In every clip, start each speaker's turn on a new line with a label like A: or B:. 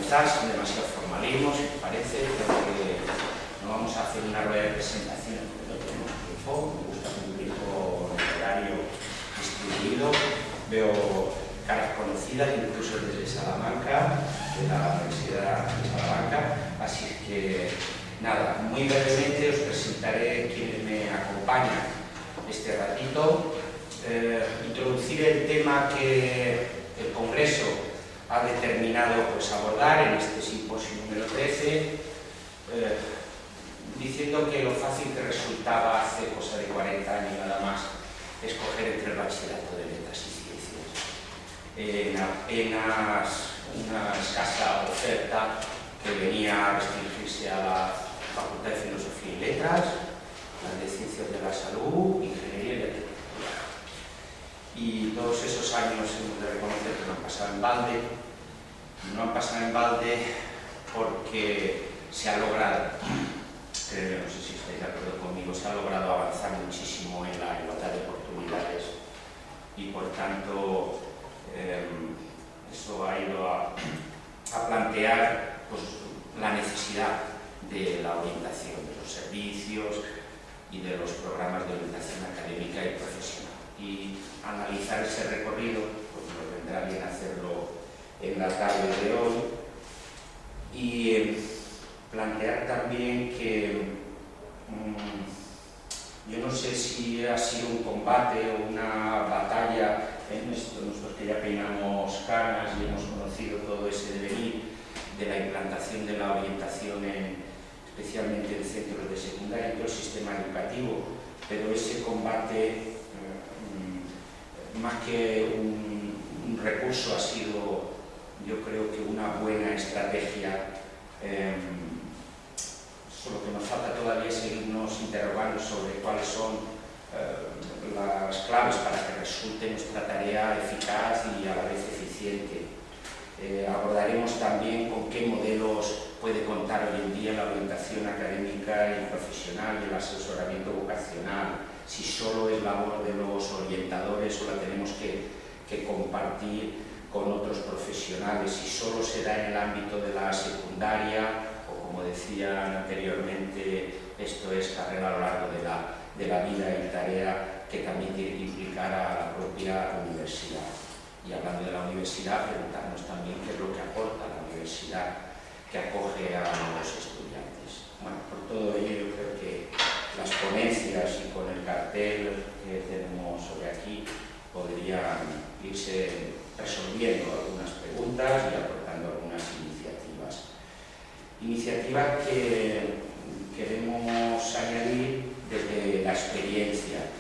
A: comenzar sin demasiados formalismos, si os parece, porque no vamos a hacer una rueda de presentaciones porque no tenemos tiempo. Me gusta cumplir con el horario distribuido. Veo caras conocidas, incluso desde Salamanca, de la Universidad de Salamanca. Así que, nada, muy brevemente os presentaré quienes me acompañan este ratito. Introducir el tema que el Congreso ha determinado abordar en este simposio número 13, diciendo que lo fácil que resultaba hace cosa de 40 años nada más escoger entre el bachillerato de letras y ciencias. En apenas una escasa oferta que venía a restringirse a la Facultad de Filosofía y Letras, las de Ciencias de la Salud, Ingeniería y Arquitectura. Y todos esos años hemos de reconocer que no han pasado en balde. No han pasado en balde porque se ha logrado, creo, no sé si estáis de acuerdo conmigo, se ha logrado avanzar muchísimo en la igualdad de oportunidades y por tanto eso ha ido a plantear la necesidad de la orientación, de los servicios y de los programas de orientación académica y profesional. Y analizar ese recorrido, pues nos vendrá bien hacerlo en la tarde de hoy, y plantear también que yo no sé si ha sido un combate o una batalla en esto, nosotros que ya peinamos canas y hemos conocido todo ese devenir de la implantación de la orientación especialmente en centros de secundaria, en todo el sistema educativo, pero ese combate más que un recurso ha sido, yo creo que una buena estrategia. Solo que nos falta todavía seguirnos interrogando sobre cuáles son las claves para que resulte nuestra tarea eficaz y a la vez eficiente. Abordaremos también con qué modelos puede contar hoy en día la orientación académica y profesional y el asesoramiento vocacional, si solo es labor de los orientadores o la tenemos que compartir con otros profesionales, si solo se da en el ámbito de la secundaria o, como decía anteriormente, esto es carrera a lo largo de la vida y tarea que también tiene que implicar a la propia universidad. Y hablando de la universidad, preguntarnos también qué es lo que aporta la universidad que acoge a los estudiantes. Bueno, por todo ello yo creo que las ponencias y con el cartel que tenemos sobre aquí podrían irse resolviendo algunas preguntas y aportando algunas iniciativas. Iniciativas que queremos añadir desde la experiencia,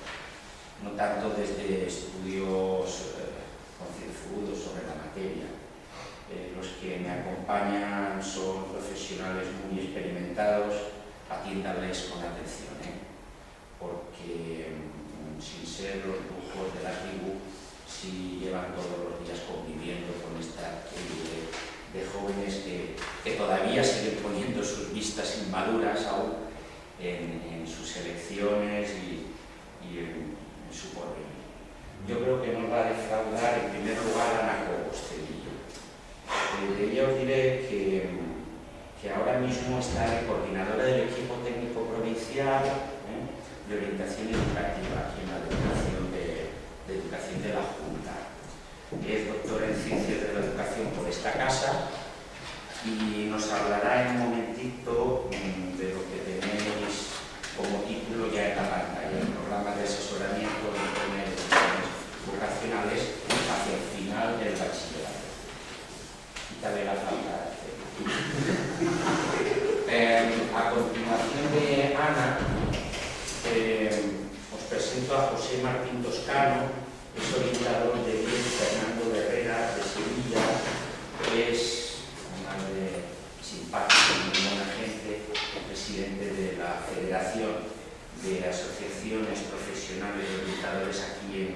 A: no tanto desde estudios concienzudos sobre la materia. Los que me acompañan son profesionales muy experimentados, atiéndanles con atención, porque sin ser los brujos de la tribu, sí llevan todos los días conviviendo con esta tribu de jóvenes que todavía siguen poniendo sus vistas inmaduras aún en sus elecciones y en su porvenir. Yo creo que nos va a defraudar en primer lugar Ana Cobos-Cedillo. De ella os diré que ahora mismo está de coordinadora del equipo técnico provincial de orientación educativa aquí en la Delegación de Educación de la Junta. Es doctora en Ciencias de la Educación por esta casa y nos hablará en un momentito de lo que tenéis como título ya en la pantalla, el programa de asesoramiento de educaciones vocacionales hacia el final del bachillerato. Quítale la falta. A continuación de Ana, os presento a José Martín Toscano, es orientador de Fernando Herrera de Sevilla, es una madre simpática y muy buena gente, presidente de la Federación de Asociaciones Profesionales de Orientadores aquí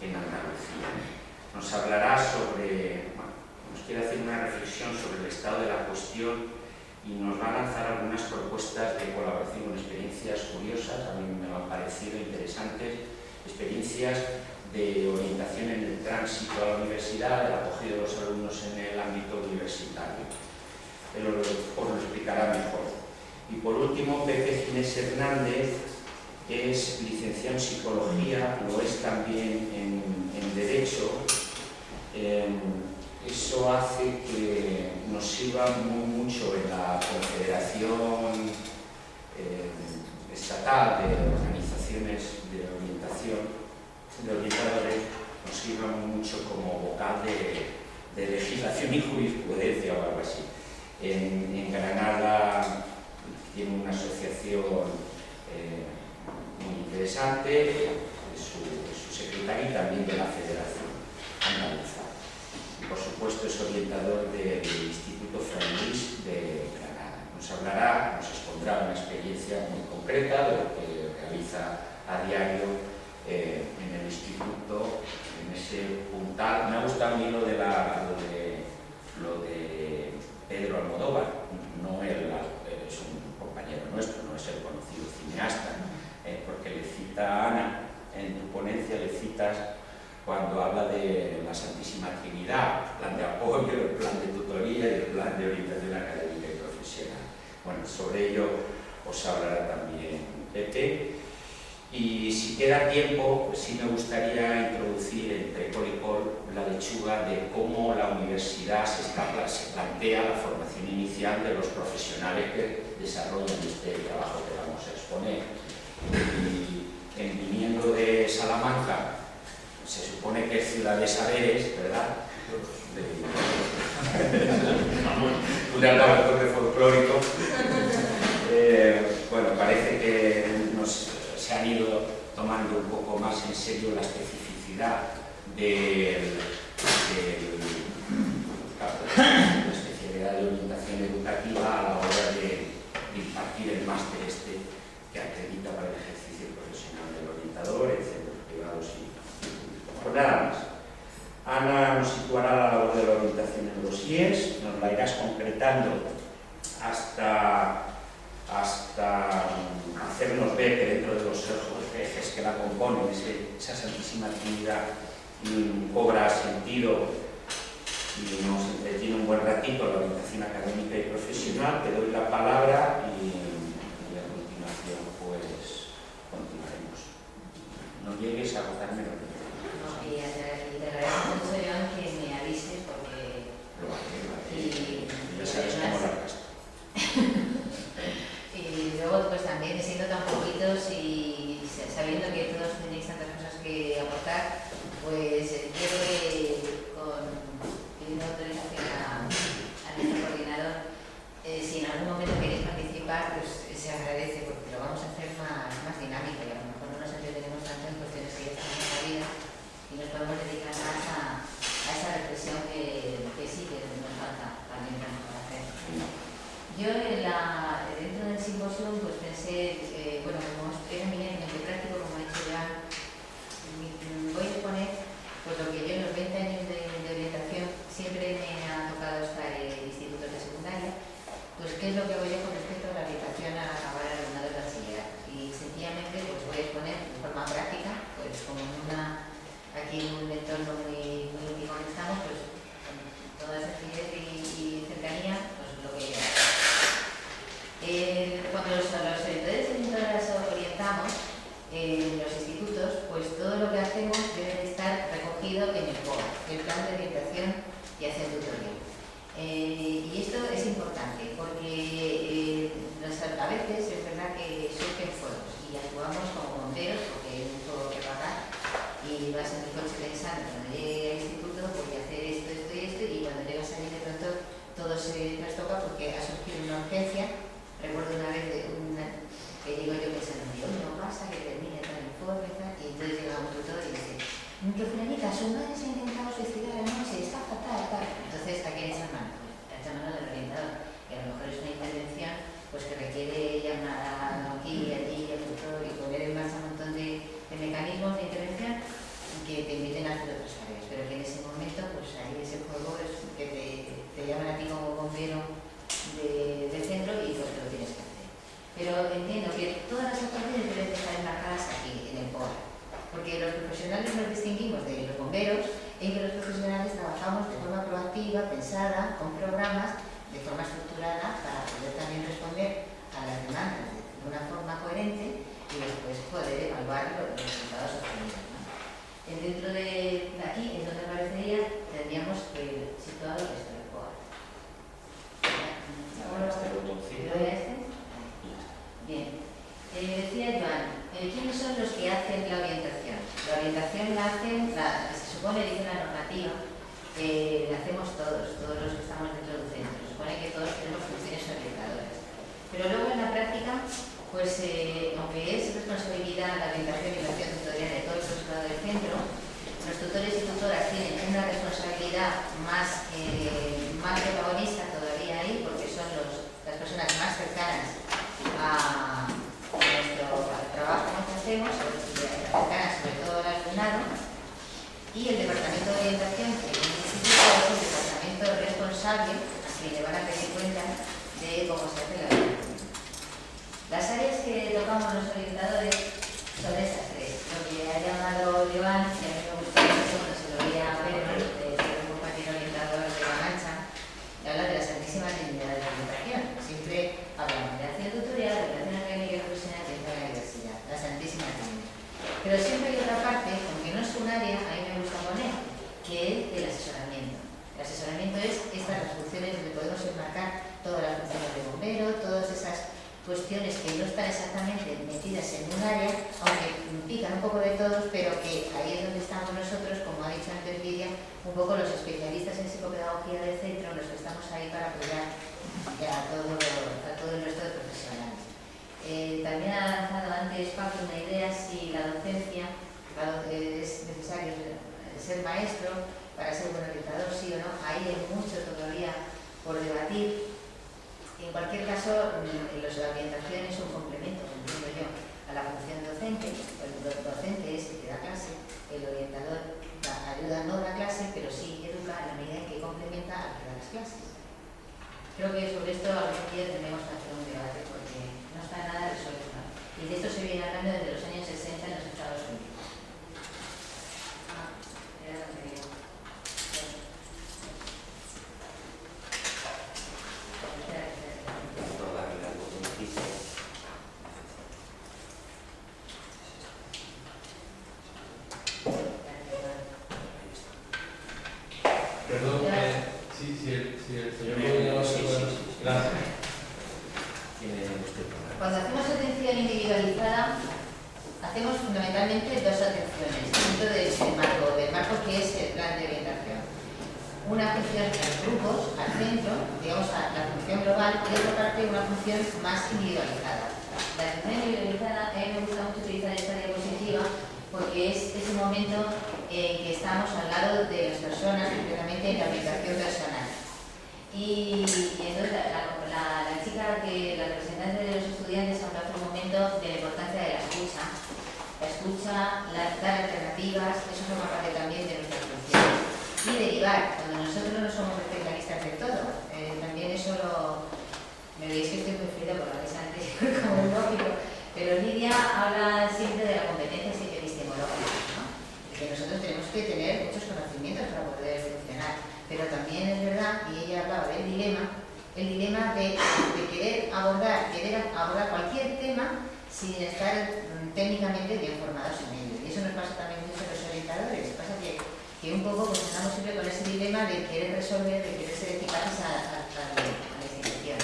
A: en Andalucía. Nos hablará sobre, nos quiere hacer una reflexión sobre el estado de la cuestión y nos va a lanzar algunas propuestas de colaboración con experiencias curiosas, a mí me han parecido interesantes, experiencias de orientación en el tránsito a la universidad, el acogido de los alumnos en el ámbito universitario. él os lo explicará mejor. Y por último, Pepe Ginés Hernández es licenciado en Psicología, lo es también en Derecho. Eso hace que nos sirva mucho en la Confederación Estatal de Organizaciones de Orientación de Orientadores, nos sirva mucho como vocal de legislación y jurisprudencia o algo así. En Granada tiene una asociación muy interesante, es su secretaria, y también de la Federación Andaluza. Y por supuesto es orientador del Instituto Fray Luis de Granada. Nos hablará, nos expondrá una experiencia muy concreta de lo que realiza a diario en el instituto, en ese puntal. Me ha gustado a mí lo de Pedro Almodóvar, no él, es un compañero nuestro, no es el conocido cineasta, porque le cita a Ana, en tu ponencia le citas cuando habla de la Santísima Trinidad, el plan de apoyo, el plan de tutoría y el plan de orientación académica y profesional. Bueno, sobre ello os hablará también Pepe. Y si queda tiempo, pues sí me gustaría introducir entre col y col la lechuga de cómo la universidad se plantea la formación inicial de los profesionales que desarrollan este trabajo que vamos a exponer. Y viniendo de Salamanca, se supone que es ciudad de saberes, ¿verdad? Un laboratorio folclórico. Bueno, parece que se han ido tomando un poco más en serio la especificidad de la especialidad de orientación educativa a la hora de impartir el máster que acredita para el ejercicio profesional del orientador en centros privados y públicos. Pues nada más. Ana nos situará la labor de la orientación en los IES, nos la irás concretando hasta hacernos ver que dentro de los ejes que la componen, esa Santísima Trinidad cobra sentido y nos entretiene un buen ratito la orientación académica y profesional. Te doy la palabra y a continuación pues continuaremos. No llegues a agotarme lo que
B: y te agradezco mucho, Joan, que me avises porque...
A: ya sabes cómo la gasto.
B: Y luego, pues también siendo tan poquitos y sabiendo que todos tenéis tantas cosas que aportar, pues quiero que pidiendo autorización a nuestro coordinador, si en algún momento queréis participar, pues se agradece porque lo vamos a hacer más dinámico y a lo mejor no nos entretenemos tanto en cuestiones que ya están en la vida y nos podemos dedicar más a esa reflexión que sí que nos falta también para hacer. Yo dentro del simposio pues pensé, bueno, como era eminentemente práctico, como ha dicho ya, voy a exponer pues lo que yo en los 20 años de orientación siempre me ha tocado estar en institutos de secundaria, pues qué es lo que hago yo con respecto a la orientación a acabar el alumnado de bachillerato. Y sencillamente pues voy a exponer de forma práctica, pues como aquí en un entorno muy íntimo que estamos, pues con toda sencillez y cercanía, pues lo que yo hago. Cuando los orientadores y orientadoras orientamos en los institutos, pues todo lo que hacemos debe estar recogido en el POA, el plan de orientación y hacer tutoría. Y esto es importante porque a veces es verdad que surgen fuegos y actuamos como bomberos porque hay un fuego que apagar y vas en el coche pensando cuando llegue al instituto voy a hacer esto y esto y esto, y cuando llegas allí de pronto orientadores. Pero luego en la práctica, pues aunque es responsabilidad la orientación y la acción tutorial de todo el profesorado del centro, los tutores y tutoras tienen una responsabilidad más protagonista todavía ahí, porque son las personas más cercanas al trabajo que hacemos, cercanas sobre todo al alumnado, y el departamento de orientación, que en el instituto es el departamento responsable, a quien le van a pedir cuenta de cómo se hace la orientación. Las áreas que tocamos los orientadores son estas tres. Lo que ha llamado Joan, y a mí me gusta mucho cuando se lo oía a Pedro, un compañero orientador de La Mancha, y habla de la Santísima Trinidad de la Orientación. Siempre hablamos de acción tutorial, de relación académica y profesional, de la diversidad, la Santísima Trinidad. Pero siempre hay otra parte, aunque no es un área, a mí me gusta poner, que es el asesoramiento. El asesoramiento es estas las funciones donde podemos enmarcar todas las funciones de bombero, todas esas cuestiones que no están exactamente metidas en un área, aunque pican un poco de todos, pero que ahí es donde estamos nosotros, como ha dicho antes Lidia, un poco los especialistas en psicopedagogía del centro, los que estamos ahí para apoyar a todo el resto de profesionales. También ha lanzado antes Paco una idea si la docencia es necesario ser maestro para ser buen orientador, sí o no. Ahí hay mucho todavía por debatir. En cualquier caso, la orientación es un complemento, entiendo yo, a la función docente. El docente es el que da clase, el orientador ayuda, no da clase, pero sí educa en la medida en que complementa al que da las clases. Creo que sobre esto algún día tenemos que hacer un debate porque no está nada resuelto. Y de esto se viene hablando desde los años 60 en los Estados Unidos. Era lo que digo.
C: Perdón, si el señor podría gracias.
B: Cuando hacemos atención individualizada, hacemos fundamentalmente dos atenciones dentro del marco que es el plan de orientación. Una atención a los grupos, al centro, digamos a la función global, y otra parte una función más individualizada. La atención individualizada, a mí me gusta mucho utilizar esta diapositiva porque es ese momento en que estamos al lado de las personas, concretamente en la orientación personal. Y entonces la chica, la representante de los estudiantes, habló hace un momento de la importancia de la escucha, dar alternativas, eso forma parte también de nuestras funciones. Y derivar, cuando nosotros no somos especialistas de todo, también eso me veis que estoy muy fría por la mesa anterior, como es lógico, pero Lidia habla siempre de la competencia epistemológica, ¿no? De que nosotros tenemos que tener muchos conocimientos para poder funcionar, pero también es verdad, y ella hablaba del dilema de querer abordar cualquier tema sin estar técnicamente bien formados en ello. Y eso nos pasa también mucho a los orientadores. Pasa que un poco pues, andamos siempre con ese dilema de querer resolver, de querer ser eficaces a la institución.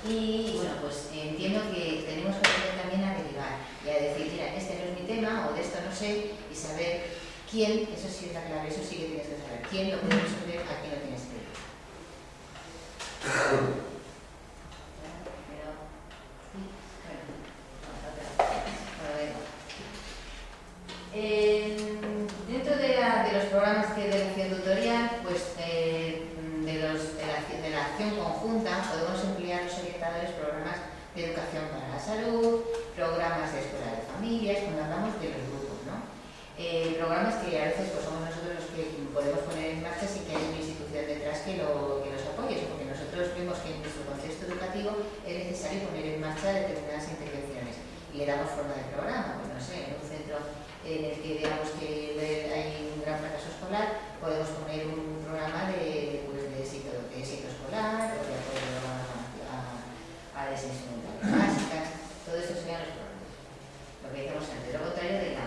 B: Y bueno, pues entiendo que tenemos que aprender también a derivar y a decir, mira, este no es mi tema o de esto no sé, y saber quién, eso sí es la clave, eso sí que tienes que saber, quién lo puede resolver, a quién lo tienes que ir. Dentro de los programas de acción tutorial, pues de la acción conjunta podemos emplear los orientadores programas de educación para la salud, programas de escuela de familias, cuando hablamos de los grupos, ¿no? Programas que a veces pues, somos nosotros los que podemos poner en marcha sin que haya una institución detrás que los apoye, porque nosotros vemos que en nuestro contexto educativo es necesario poner en marcha determinadas intervenciones y le damos forma de programa, pues no sé, en un centro en el que veamos que hay un gran fracaso escolar, podemos poner un programa de éxito escolar o de apoyo a desinstrumentales básicas, todo eso serían los programas. Lo que decíamos antes, lo contrario de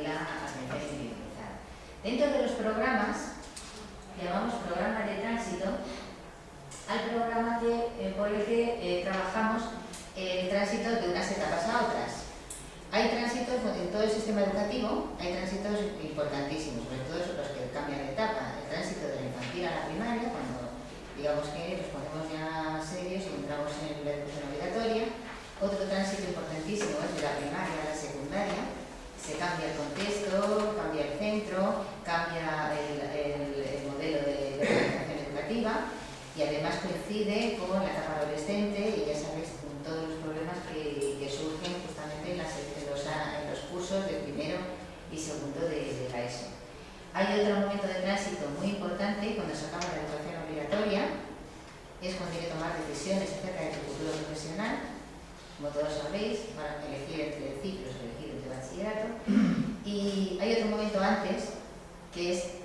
B: la atención individualizada. Dentro de los programas, llamamos programa de tránsito al programa por el que trabajamos el tránsito de unas etapas a otras. Hay tránsitos en todo el sistema educativo, hay tránsitos importantísimos, sobre todo los que cambian de etapa. El tránsito de la infantil a la primaria, cuando digamos que nos ponemos ya serios y entramos en profesional, como todos sabéis, para elegir entre ciclos, elegir entre bachillerato. Y hay otro momento antes, que es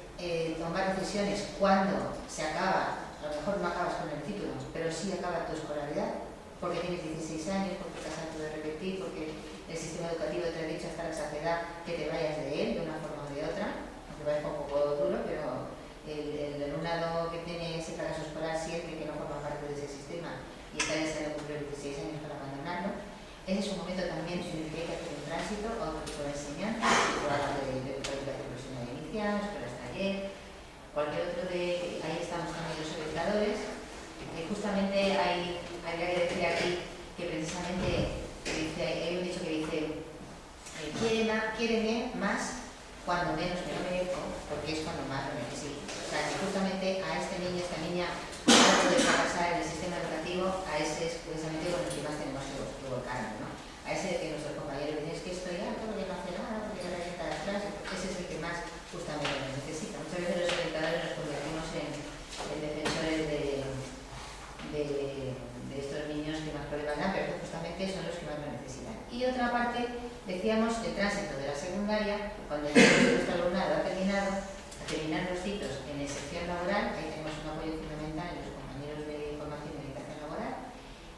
B: tomar decisiones cuando se acaba, a lo mejor no acabas con el título, pero sí acaba tu escolaridad, porque tienes 16 años, porque te has harto de repetir, porque el sistema educativo te ha dicho hasta esa edad que te vayas de él de una forma o de otra, aunque parezca un poco duro, pero el alumnado que tiene ese fracaso escolar siente que no forma parte de ese sistema y está deseando cumplir 16 años para abandonarlo. Ese es un momento también en el que hay que hacer un tránsito a otro tipo de enseñanza, programas de educación profesional inicial, escuelas taller, cualquier otro de... Ahí estamos también los orientadores. Justamente habría que decir aquí que precisamente hay un dicho que dice quiéreme más cuando menos me lo merezco, porque es cuando más lo necesito. O sea, que justamente a este niño, esta niña, antes de fracasar en el sistema educativo, a ese es precisamente con el que más tenemos que volcarnos, ¿no? A ese que nuestros compañeros dicen, es que estoy harto, porque no hace nada, porque no realiza las clases, ese es el que más justamente lo necesita. Muchas veces los orientadores nos convertimos en defensores de estos niños que más problemas dan, pero justamente son los que más lo necesitan. Y otra parte, decíamos, el tránsito de la secundaria, cuando nuestro alumnado ha terminado los ciclos en excepción laboral, ahí tenemos un apoyo fundamental en los compañeros de formación y orientación laboral,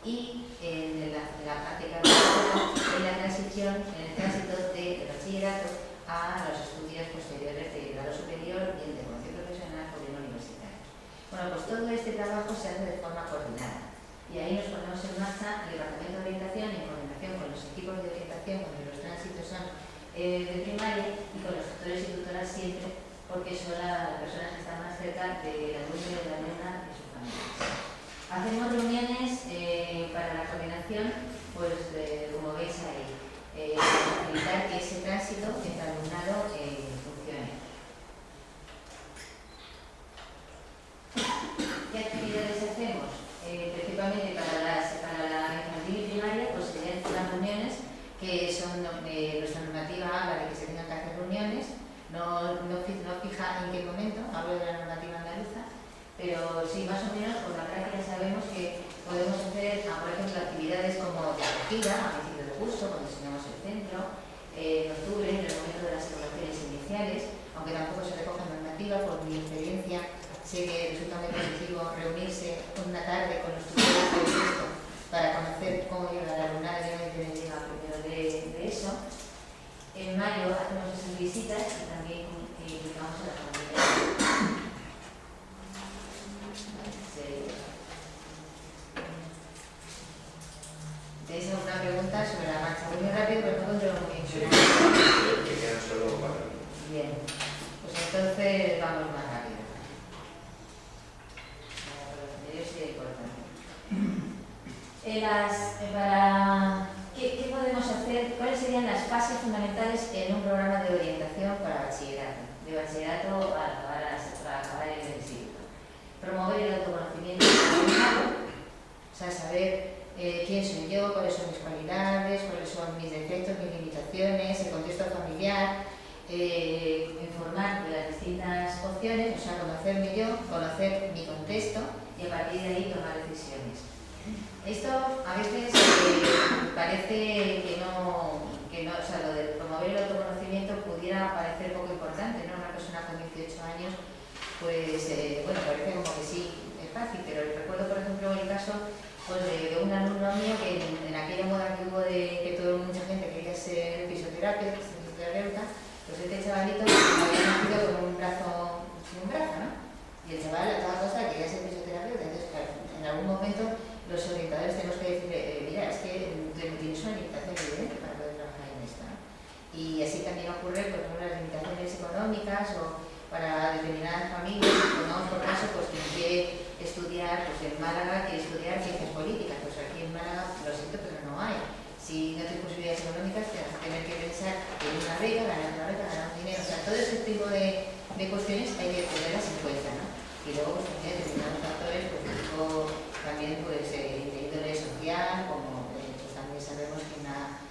B: y en la práctica en la transición, en el tránsito del bachillerato a los estudios posteriores de grado superior, bien de formación profesional o bien universitaria. Bueno, pues todo este trabajo se hace de forma coordinada. Y ahí nos ponemos en marcha el Departamento de Orientación en coordinación con los equipos de orientación, donde los tránsitos son de primaria, y con los tutores y tutoras siempre, porque son las personas que están más cerca del alumno y de la alumna y sus familias. Hacemos reuniones para la coordinación, pues como veis ahí, para facilitar que ese tránsito entre alumnado funcione. ¿Qué actividades hacemos? Principalmente para la infantil y primaria, pues serían las reuniones que son, nuestra normativa habla de que se tengan que hacer reuniones, no fija en qué momento, hablo de la normativa andaluza, pero sí, más o menos por la práctica sabemos que podemos hacer, por ejemplo, actividades como de acogida, a principio de curso, cuando diseñamos el centro, en octubre, en el momento de las evaluaciones iniciales, aunque tampoco se recoja normativa, por mi experiencia, sé que resulta muy positivo reunirse una tarde con los tutores de esto para conocer cómo llega la alumnada y cómo llega primero de eso. En mayo hacemos esas visitas y también implicamos a las familias. ¿Tenéis alguna pregunta sobre la marcha? Voy muy rápido, pero no controlo muy bien.
A: Que quedan solo 4 minutos.
B: Bien, pues entonces vamos más rápido. ¿Qué podemos hacer? ¿Cuáles serían las fases fundamentales en un programa de orientación para bachillerato? De bachillerato para acabar el instituto. Promover el autoconocimiento del o sea, saber quién soy yo, cuáles son mis cualidades, cuáles son mis defectos, mis limitaciones, el contexto familiar, informar de las distintas opciones, o sea, conocerme yo, conocer mi contexto y a partir de ahí tomar decisiones. Esto a veces parece que no, o sea, lo de promover el autoconocimiento pudiera parecer poco importante, ¿no? Una persona con 18 años, pues, bueno, parece como que sí, es fácil, pero recuerdo, por ejemplo, el caso pues, de un alumno mío que en aquella moda que hubo de que mucha gente quería ser fisioterapeuta, pues este chavalito había nacido con un brazo, sin un brazo, ¿no? Y el chaval a toda costa quería ser fisioterapeuta, entonces, claro, en algún momento los orientadores tenemos que decirle, mira, es que tienes una limitación evidente para poder trabajar en esto, ¿no? Y así también ocurre, por ejemplo, las limitaciones económicas o para determinadas familias, pongamos por caso, pues quien quiere estudiar, pues en Málaga quiere estudiar ciencias políticas, pues aquí en Málaga lo siento, pero no hay. Si no tienes posibilidades económicas, tienes que tener que pensar en una beca, ganar dinero, o sea, todo ese tipo de cuestiones hay que tenerlas en cuenta, ¿no? Y luego, pues también determinados factores, pues también pues de índole social, como pues también sabemos que ha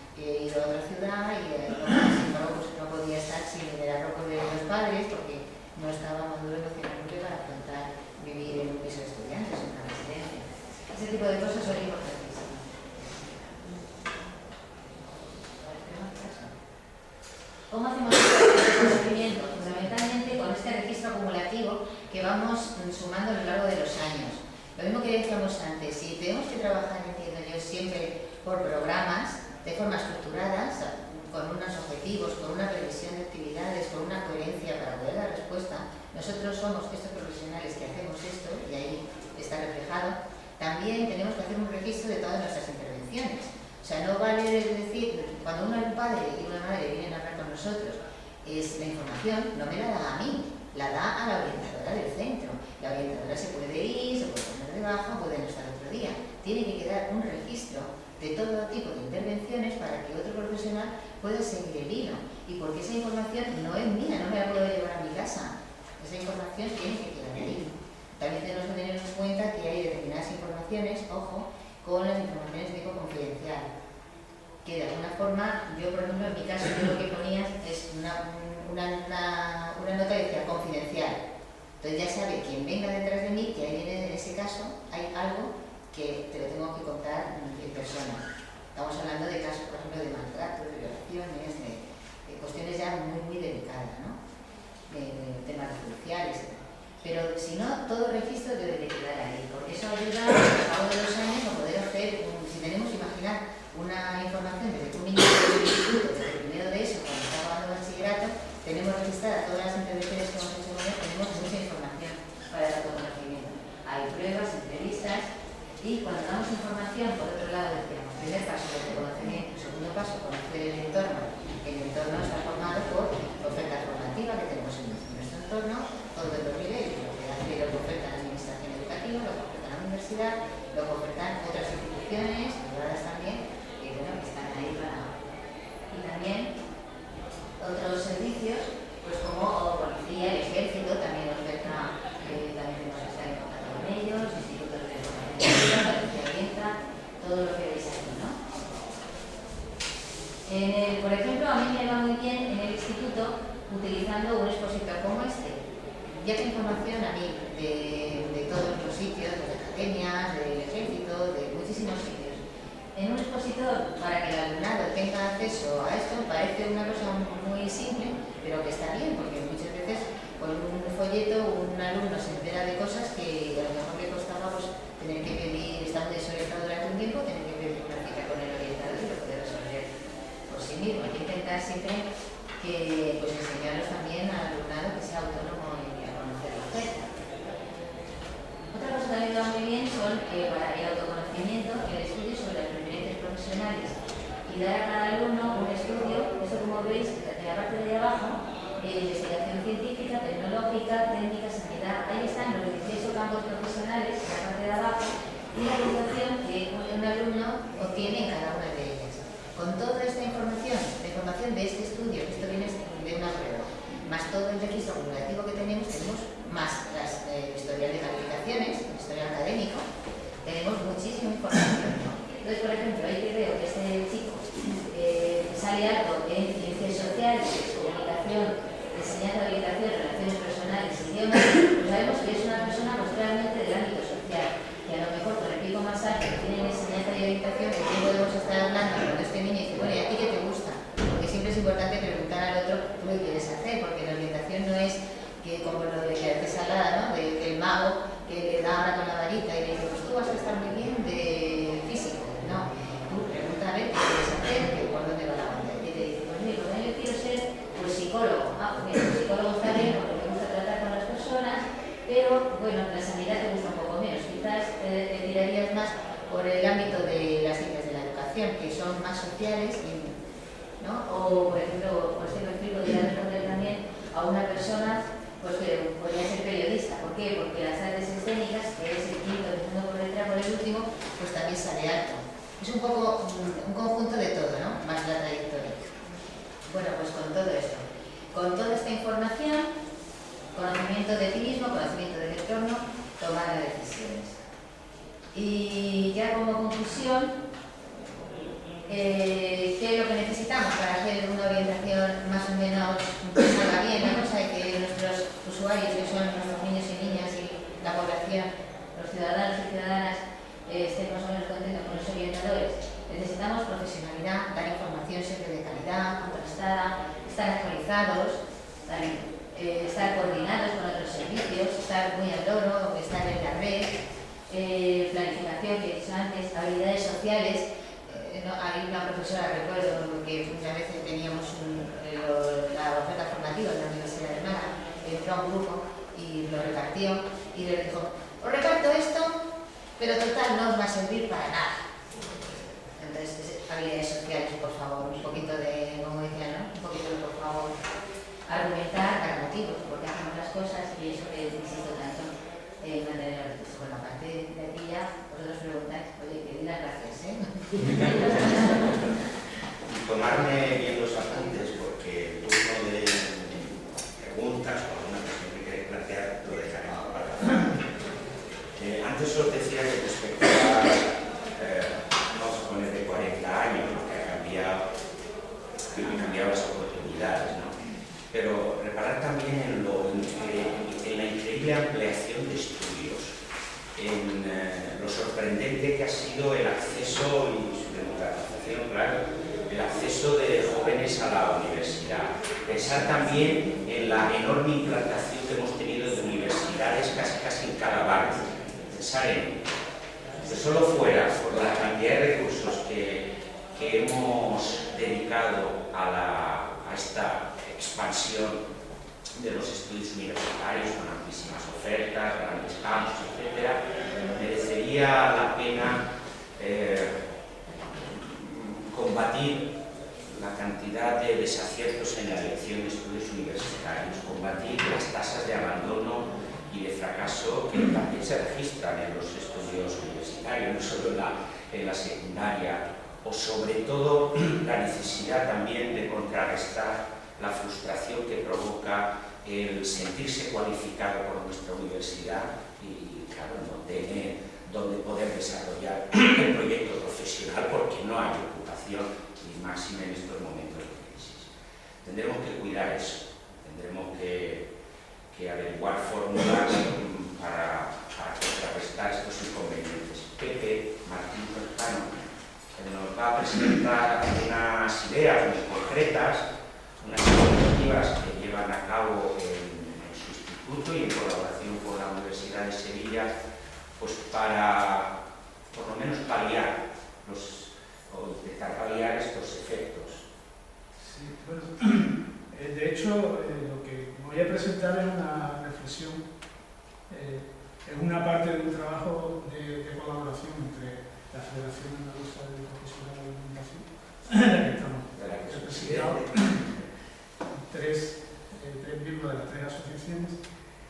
B: ido a otra ciudad y sin embargo pues no podía estar sin liderazgo por los padres porque no estaba maduro emocionalmente para afrontar vivir en un piso de estudiantes, en una residencia. Ese tipo de cosas son importantísimas. por programas, de forma estructurada, con unos objetivos, con una previsión de actividades, con una coherencia para poder dar respuesta. Nosotros somos estos profesionales que hacemos esto, y ahí está reflejado. También tenemos que hacer un registro de todas nuestras intervenciones. O sea, no vale decir, cuando un padre y una madre vienen a hablar con nosotros, la información no me la da a mí, la da a la orientadora del centro. La orientadora se puede ir, se puede poner de baja, puede no estar otro día. Tiene que quedar un registro de todo tipo de intervenciones para que otro profesional pueda seguir el hilo. Y porque esa información no es mía, no me la puedo llevar a mi casa. Esa información tiene que quedar ahí. También tenemos que tener en cuenta que hay determinadas informaciones, ojo, con las informaciones de tipo confidencial. Que de alguna forma, yo por ejemplo en mi caso, yo lo que ponía es una nota que decía confidencial. Entonces ya sabe quien venga detrás de mí que ahí viene, en ese caso, hay algo que te lo tengo que contar en persona. Estamos hablando de casos, por ejemplo, de maltrato, de violaciones, de cuestiones ya muy delicadas, ¿no? De temas judiciales. Pero si no, todo registro debe de quedar ahí, porque eso ayuda al cabo de los años a poder hacer, si tenemos que imaginar una información desde un niño del instituto, desde el primero de eso, cuando está acabando bachillerato, tenemos registradas todas las intervenciones que hemos hecho con él, tenemos mucha información para el autoconocimiento. Hay pruebas, entrevistas, y cuando damos información, por otro lado, decíamos, primer paso, el autoconocimiento, segundo paso, conocer el entorno. El entorno está formado por la oferta formativa que tenemos en nuestro entorno, todos los niveles, lo que hace lo que oferta la administración educativa, lo que oferta la universidad, lo que ofertan otras instituciones, privadas también, que bueno, que están ahí para... Y también otros servicios, pues como policía, el ejército, también oferta, también tenemos que estar en contacto con ellos, institutos de formación, que orienta, todo lo que veis aquí, ¿no? Por ejemplo, a mí me va muy bien en el instituto utilizando un expositor como este. Ya que información a mí de todos los sitios, de las academias, del ejército, de muchísimos sitios. En un expositor, para que el alumnado tenga acceso a esto, parece una cosa muy simple, pero que está bien, porque muchas veces con un folleto un alumno se entera de cosas que a lo mejor le costaba pues, tener que pedir, estando desorientado durante un tiempo, tener que pedir una cita con el orientador y lo poder resolver por sí mismo. Hay que intentar siempre que pues, enseñarlos también al alumnado que sea autónomo y a conocer la oferta. Otra cosa que me va muy bien son para el autoconocimiento, el estudio sobre las preferencias profesionales y dar a cada alumno un estudio, esto como veis, en la parte de abajo, investigación científica, tecnológica, técnica, sanidad, ahí están los 18 campos profesionales en la parte de abajo y la puntuación que un alumno obtiene en cada una de ellas. Con toda esta información, la información de este estudio, que esto viene de una prueba, más todo el registro acumulativo que tenemos más las historial de calificaciones, el historial académico, tenemos muchísima información, ¿no? Entonces, por ejemplo, ahí que veo que este chico sale alto en ciencias sociales, comunicación, enseñanza, orientación, relaciones personales, idiomas, pues sabemos que es una persona pues, realmente del ámbito social, que a lo mejor con el pico más alto que tiene enseñanza y orientación, que tiempo debemos estar hablando con este niño y dice, bueno, ¿y a ti qué te gusta? Porque siempre es importante preguntar al otro, ¿tú qué quieres hacer? Porque la orientación no es que como lo de que antes hablaba, ¿no? Del mago que le da ahora con la varita y le dice, pues tú vas a estar muy bien de físico. No, tú pregunta a ver qué quieres hacer, que por dónde va la banda. Y te dice, pues mira, yo quiero ser pues, psicólogo. Ah, pues mira, el psicólogo está bien porque te gusta tratar con las personas, pero bueno, la sanidad te gusta un poco menos. Quizás te tirarías más por el ámbito de las ciencias de la educación, que son más sociales, ¿no? O por ejemplo, por este perfil podría responder también a una persona pues que podría ser periodista. ¿Por qué? Porque las artes escénicas, que es el quinto, empezando por letra por el último, pues también sale alto. Es un poco un conjunto de todo, ¿no? Más la trayectoria. Bueno, pues con todo esto, con toda esta información, conocimiento de ti mismo, conocimiento del entorno, tomar las decisiones. Y ya como conclusión, ¿qué es lo que necesitamos para hacer una orientación más o menos que salga bien la cosa y que nuestros usuarios, que son nuestros niños y niñas y la población, los ciudadanos y ciudadanas, estén más o menos contentos con los orientadores? Necesitamos profesionalidad, dar información siempre de calidad, contrastada, estar actualizados, estar coordinados con otros servicios, estar muy al loro, estar en la red, planificación que he dicho antes, habilidades sociales. hay una profesora, recuerdo, que muchas veces teníamos la oferta formativa en la Universidad de Málaga, entró a un grupo y lo repartió y le dijo: os reparto esto, pero total no os va a servir para nada. Entonces, habilidades sociales, por favor, un poquito de, como decían, ¿no? Un poquito de, por favor, argumentar, dar motivos, porque hacemos las cosas, y eso que insisto tanto, mantener con la parte de aquí ya, vosotros preguntáis, oye, que digas gracias, ¿eh?
A: Y tomarme bien los apuntes, porque el turno de preguntas o alguna cuestión que queréis plantear lo dejaremos para la tarde. Antes os decía que respecto a, vamos a poner de 40 años, que han cambiado las oportunidades, ¿no? Pero reparar también en la increíble ampliación de estudios, en lo sorprendente que ha sido el acceso y su democratización, claro, el acceso de jóvenes a la universidad. Pensar también en la enorme implantación que hemos tenido de universidades casi en cada barrio. Pensar en que solo fuera por la cantidad de recursos que hemos dedicado a esta expansión de los estudios universitarios con amplísimas ofertas, grandes campus, etc., merecería la pena combatir la cantidad de desaciertos en la elección de estudios universitarios, combatir las tasas de abandono y de fracaso que también se registran en los estudios universitarios, no solo en la secundaria, o sobre todo la necesidad también de contrarrestar la frustración que provoca el sentirse cualificado por nuestra universidad y, claro, no tener donde poder desarrollar el proyecto profesional porque no hay ocupación, y máxime en estos momentos de crisis. Tendremos que cuidar eso, tendremos que averiguar fórmulas para contrarrestar estos inconvenientes. Pepe Martín Toscano nos va a presentar unas ideas muy concretas, unas iniciativas que llevan a cabo en su instituto y en colaboración con la Universidad de Sevilla, pues para, por lo menos, paliar o intentar paliar estos efectos.
D: Sí, bueno, de hecho, lo que voy a presentar es una reflexión, es una parte de un trabajo de colaboración entre la Federación Andaluza de Profesionales de la Alimentación, en la que estamos representados tres miembros de las tres asociaciones.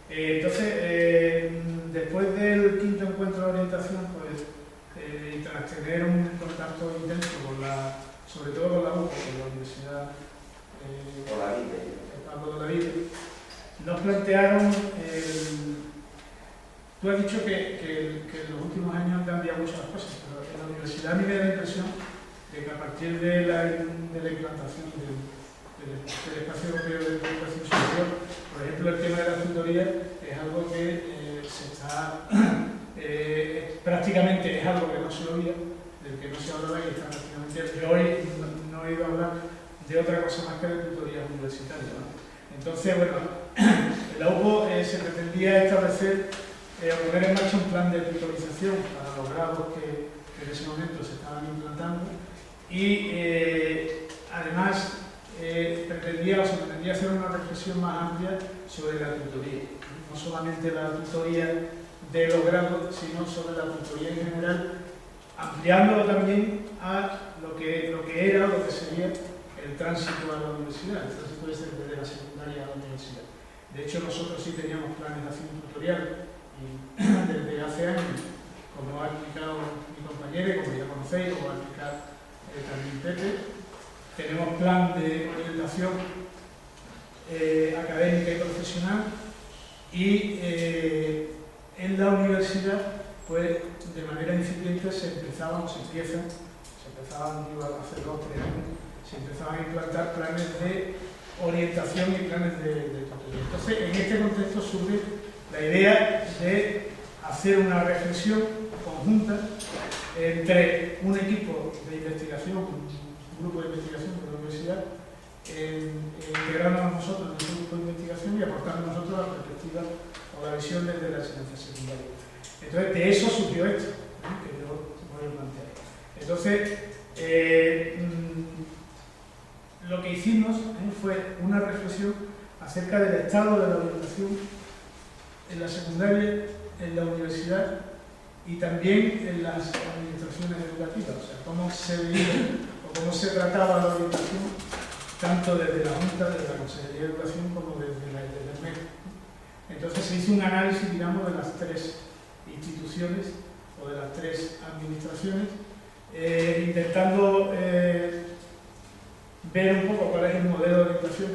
D: Entonces, después del quinto encuentro de orientación, pues, tras tener un contacto intenso sobre todo con la UCO, con la Universidad Pablo de la Vida, nos plantearon, tú has dicho que en los últimos años han cambiado muchas cosas, pero en la universidad a mí me da la impresión de que a partir de la implantación del espacio europeo de educación superior, por ejemplo, el tema de la tutoría es algo que prácticamente es algo que no se oía, del que no se hablaba y está prácticamente. Yo hoy no he oído hablar de otra cosa más que de tutoría universitaria, ¿no? Entonces, bueno, en la UPO se pretendía establecer o poner en marcha un plan de tutorización para los grados que en ese momento se estaban implantando y además pretendía hacer una reflexión más amplia sobre la tutoría, no solamente la tutoría de los grados, sino sobre la tutoría en general, ampliándolo también a lo que era o lo que sería el tránsito a la universidad, el tránsito desde la secundaria a la universidad. De hecho, nosotros sí teníamos planes de acción tutorial y desde hace años, como ha explicado mi compañero, como ya conocéis, o va a explicar también Pepe, tenemos plan de orientación académica y profesional y en la universidad, pues de manera incipiente se empezaban, hace 2 o 3 años, se empezaban a implantar planes de orientación y planes de tutoría. Entonces, en este contexto surge la idea de hacer una reflexión conjunta entre un equipo de investigación, un grupo de investigación de la universidad, integrarnos nosotros en ese grupo de investigación y aportar nosotros la perspectiva o la visión desde la enseñanza secundaria. Entonces, de eso surgió esto, que yo voy a plantear. Entonces, Lo que hicimos fue una reflexión acerca del estado de la orientación en la secundaria, en la universidad y también en las administraciones educativas, o sea, cómo se veía o cómo se trataba la orientación tanto desde la Junta, desde la Consejería de Educación, como desde el MEC. Entonces se hizo un análisis, digamos, de las tres instituciones o de las tres administraciones, intentando ver un poco cuál es el modelo de orientación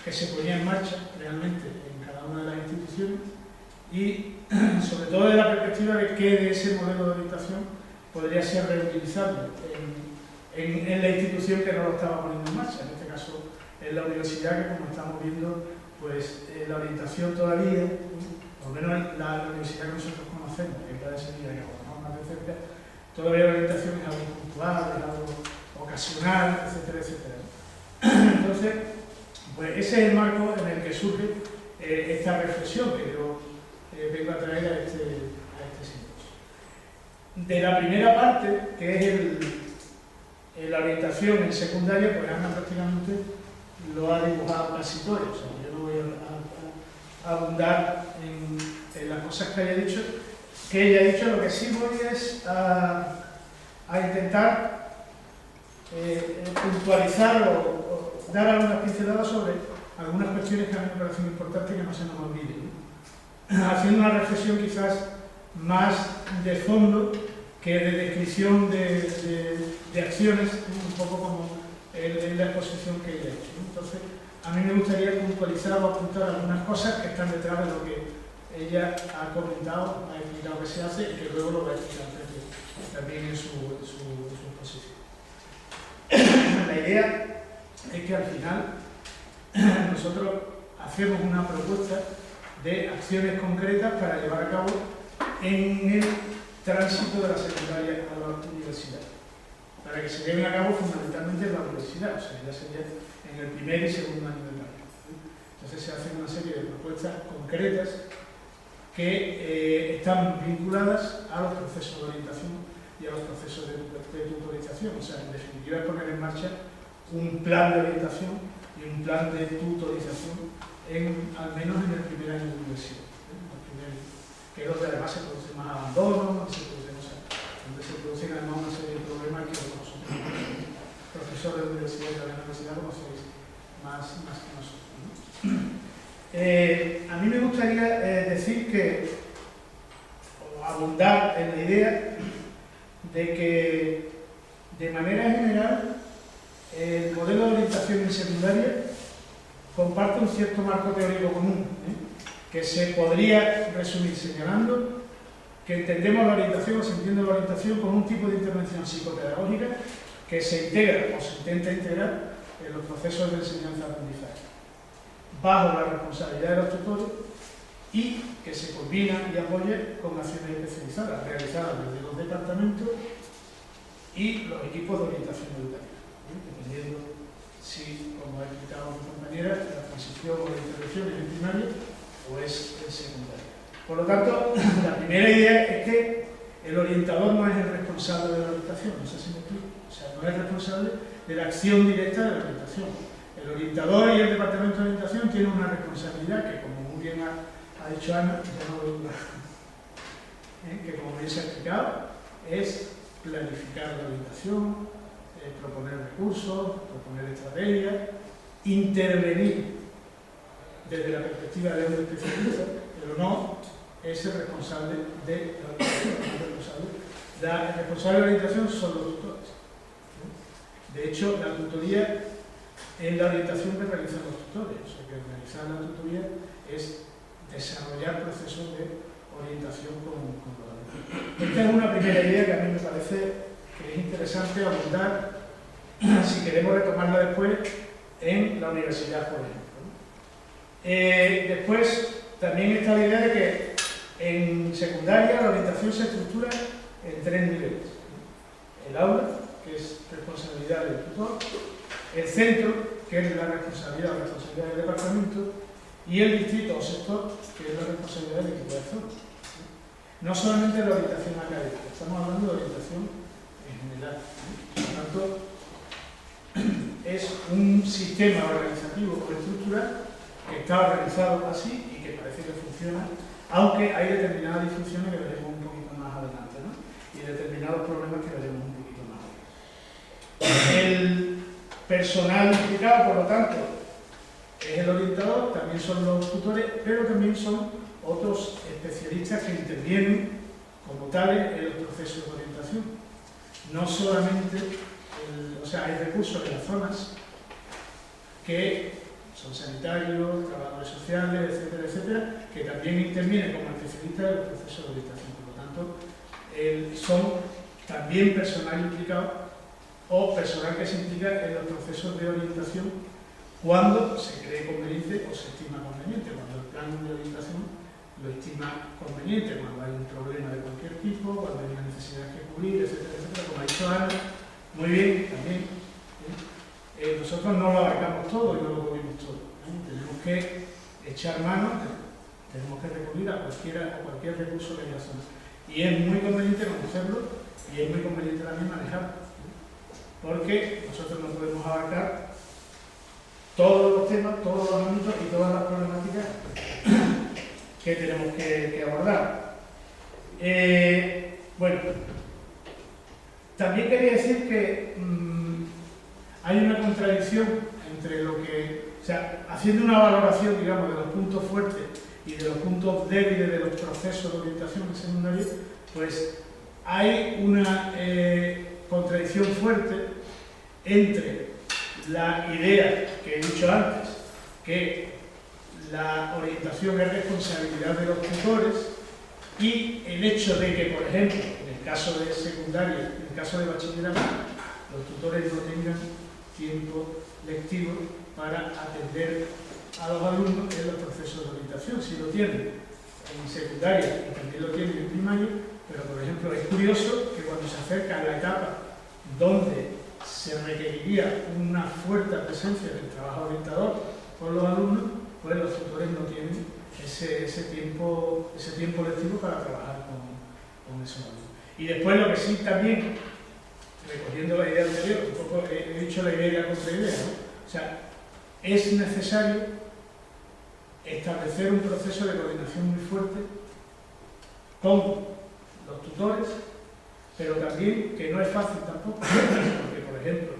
D: que se ponía en marcha realmente en cada una de las instituciones y sobre todo desde la perspectiva de qué de ese modelo de orientación podría ser reutilizable en la institución que no lo estaba poniendo en marcha, en este caso en la universidad, que como estamos viendo, pues la orientación todavía, por lo menos la universidad que nosotros conocemos, que puede ser que conocemos más de cerca, todavía la orientación es algo puntual, es algo ocasional, etcétera, etcétera. Entonces, pues ese es el marco en el que surge esta reflexión que yo vengo a traer a este simposio. De la primera parte, que es la orientación en secundaria, pues Ana prácticamente lo ha dibujado casi todo. O sea, yo no voy a abundar en las cosas que ella ha dicho. Lo que sí voy es a intentar puntualizar o dar algunas pinceladas sobre algunas cuestiones que a mí me parecen importantes que no se nos olviden, ¿no? Haciendo una reflexión quizás más de fondo que de descripción de acciones, un poco como en la exposición que ella ha hecho, ¿no? Entonces, a mí me gustaría puntualizar o apuntar algunas cosas que están detrás de lo que ella ha comentado, ha explicado que se hace y que luego lo va a explicar también en su exposición. La idea es que al final nosotros hacemos una propuesta de acciones concretas para llevar a cabo en el tránsito de la secundaria a la universidad, para que se lleven a cabo fundamentalmente en la universidad, o sea, ya sería en el primer y segundo año de carrera. Entonces se hacen una serie de propuestas concretas que están vinculadas a los procesos de orientación y a los procesos de tutorización, o sea, en definitiva es poner en marcha un plan de orientación y un plan de tutorización al menos en el primer año de universidad, que es donde además se produce más abandono, donde se producen además una serie de problemas que vosotros, profesores de universidad y de la universidad, conocéis más que nosotros, ¿no? A mí me gustaría decir o abundar en la idea de que, de manera general, el modelo de orientación en secundaria comparte un cierto marco teórico común, que se podría resumir señalando que entendemos la orientación o se entiende la orientación como un tipo de intervención psicopedagógica que se integra o se intenta integrar en los procesos de enseñanza-aprendizaje, bajo la responsabilidad de los tutores y que se combina y apoya con acciones especializadas realizadas desde los departamentos y los equipos de orientación educativa, dependiendo si, como ha explicado mi compañera, la transición o la intervención es en primaria o es en secundaria. Por lo tanto, la primera idea es que el orientador no es el responsable de la orientación, no sé si me explico, o sea, no es responsable de la acción directa de la orientación. El orientador y el departamento de orientación tienen una responsabilidad que, como muy bien ha dicho Ana, que como bien se ha explicado, es planificar la orientación, proponer recursos, proponer estrategias, intervenir desde la perspectiva de un especialista, pero no es el responsable de la orientación. El responsable de la orientación son los tutores. De hecho, la tutoría es la orientación que realizan los tutores. O sea, que realizar la tutoría es desarrollar procesos de orientación con los alumnos. Esta es una primera idea que a mí me parece que es interesante abordar si queremos retomarla después en la universidad, por ejemplo. Después, también está la idea de que en secundaria la orientación se estructura en tres niveles. El aula, que es responsabilidad del tutor, el centro, que es la responsabilidad del departamento, y el distrito o sector, que es la responsabilidad del equipo de zona. No solamente la orientación académica, estamos hablando de orientación en general. sistema organizativo o estructural que está organizado así y que parece que funciona, aunque hay determinadas disfunciones que veremos un poquito más adelante, ¿no? Y determinados problemas que veremos un poquito más adelante. El personal implicado, por lo tanto, es el orientador, también son los tutores, pero también son otros especialistas que intervienen como tales en los procesos de orientación. No solamente, o sea, hay recursos en las zonas que son sanitarios, trabajadores sociales, etcétera, etcétera, que también intervienen como especialistas en los procesos de orientación. Por lo tanto, son también personal implicado o personal que se implica en los procesos de orientación cuando se cree conveniente o se estima conveniente, cuando el plan de orientación lo estima conveniente, cuando hay un problema de cualquier tipo, cuando hay una necesidad que cubrir, etcétera, etcétera. Como ha dicho Ana, muy bien, también. Nosotros no lo abarcamos todo y no lo cubrimos todo. Tenemos que echar mano, tenemos que recurrir a cualquier recurso que haya en la zona. Y es muy conveniente conocerlo y es muy conveniente también manejarlo. Porque nosotros no podemos abarcar todos los temas, todos los ámbitos y todas las problemáticas que tenemos que abordar. Bueno, también quería decir que hay una contradicción entre lo que, o sea, haciendo una valoración, digamos, de los puntos fuertes y de los puntos débiles de los procesos de orientación en secundaria, pues hay una contradicción fuerte entre la idea que he dicho antes, que la orientación es responsabilidad de los tutores, y el hecho de que, por ejemplo, en el caso de secundaria, en el caso de bachillerato, los tutores no tengan tiempo lectivo para atender a los alumnos en los procesos de orientación. Si lo tienen en secundaria y también lo tienen en primaria, pero por ejemplo es curioso que cuando se acerca a la etapa donde se requeriría una fuerte presencia del trabajo orientador con los alumnos, pues los tutores no tienen ese tiempo lectivo para trabajar con esos alumnos. Y después lo que sí también, recogiendo la idea anterior, un poco he dicho la idea y la contraidea, ¿no? O sea, es necesario establecer un proceso de coordinación muy fuerte con los tutores, pero también, que no es fácil tampoco, porque por ejemplo,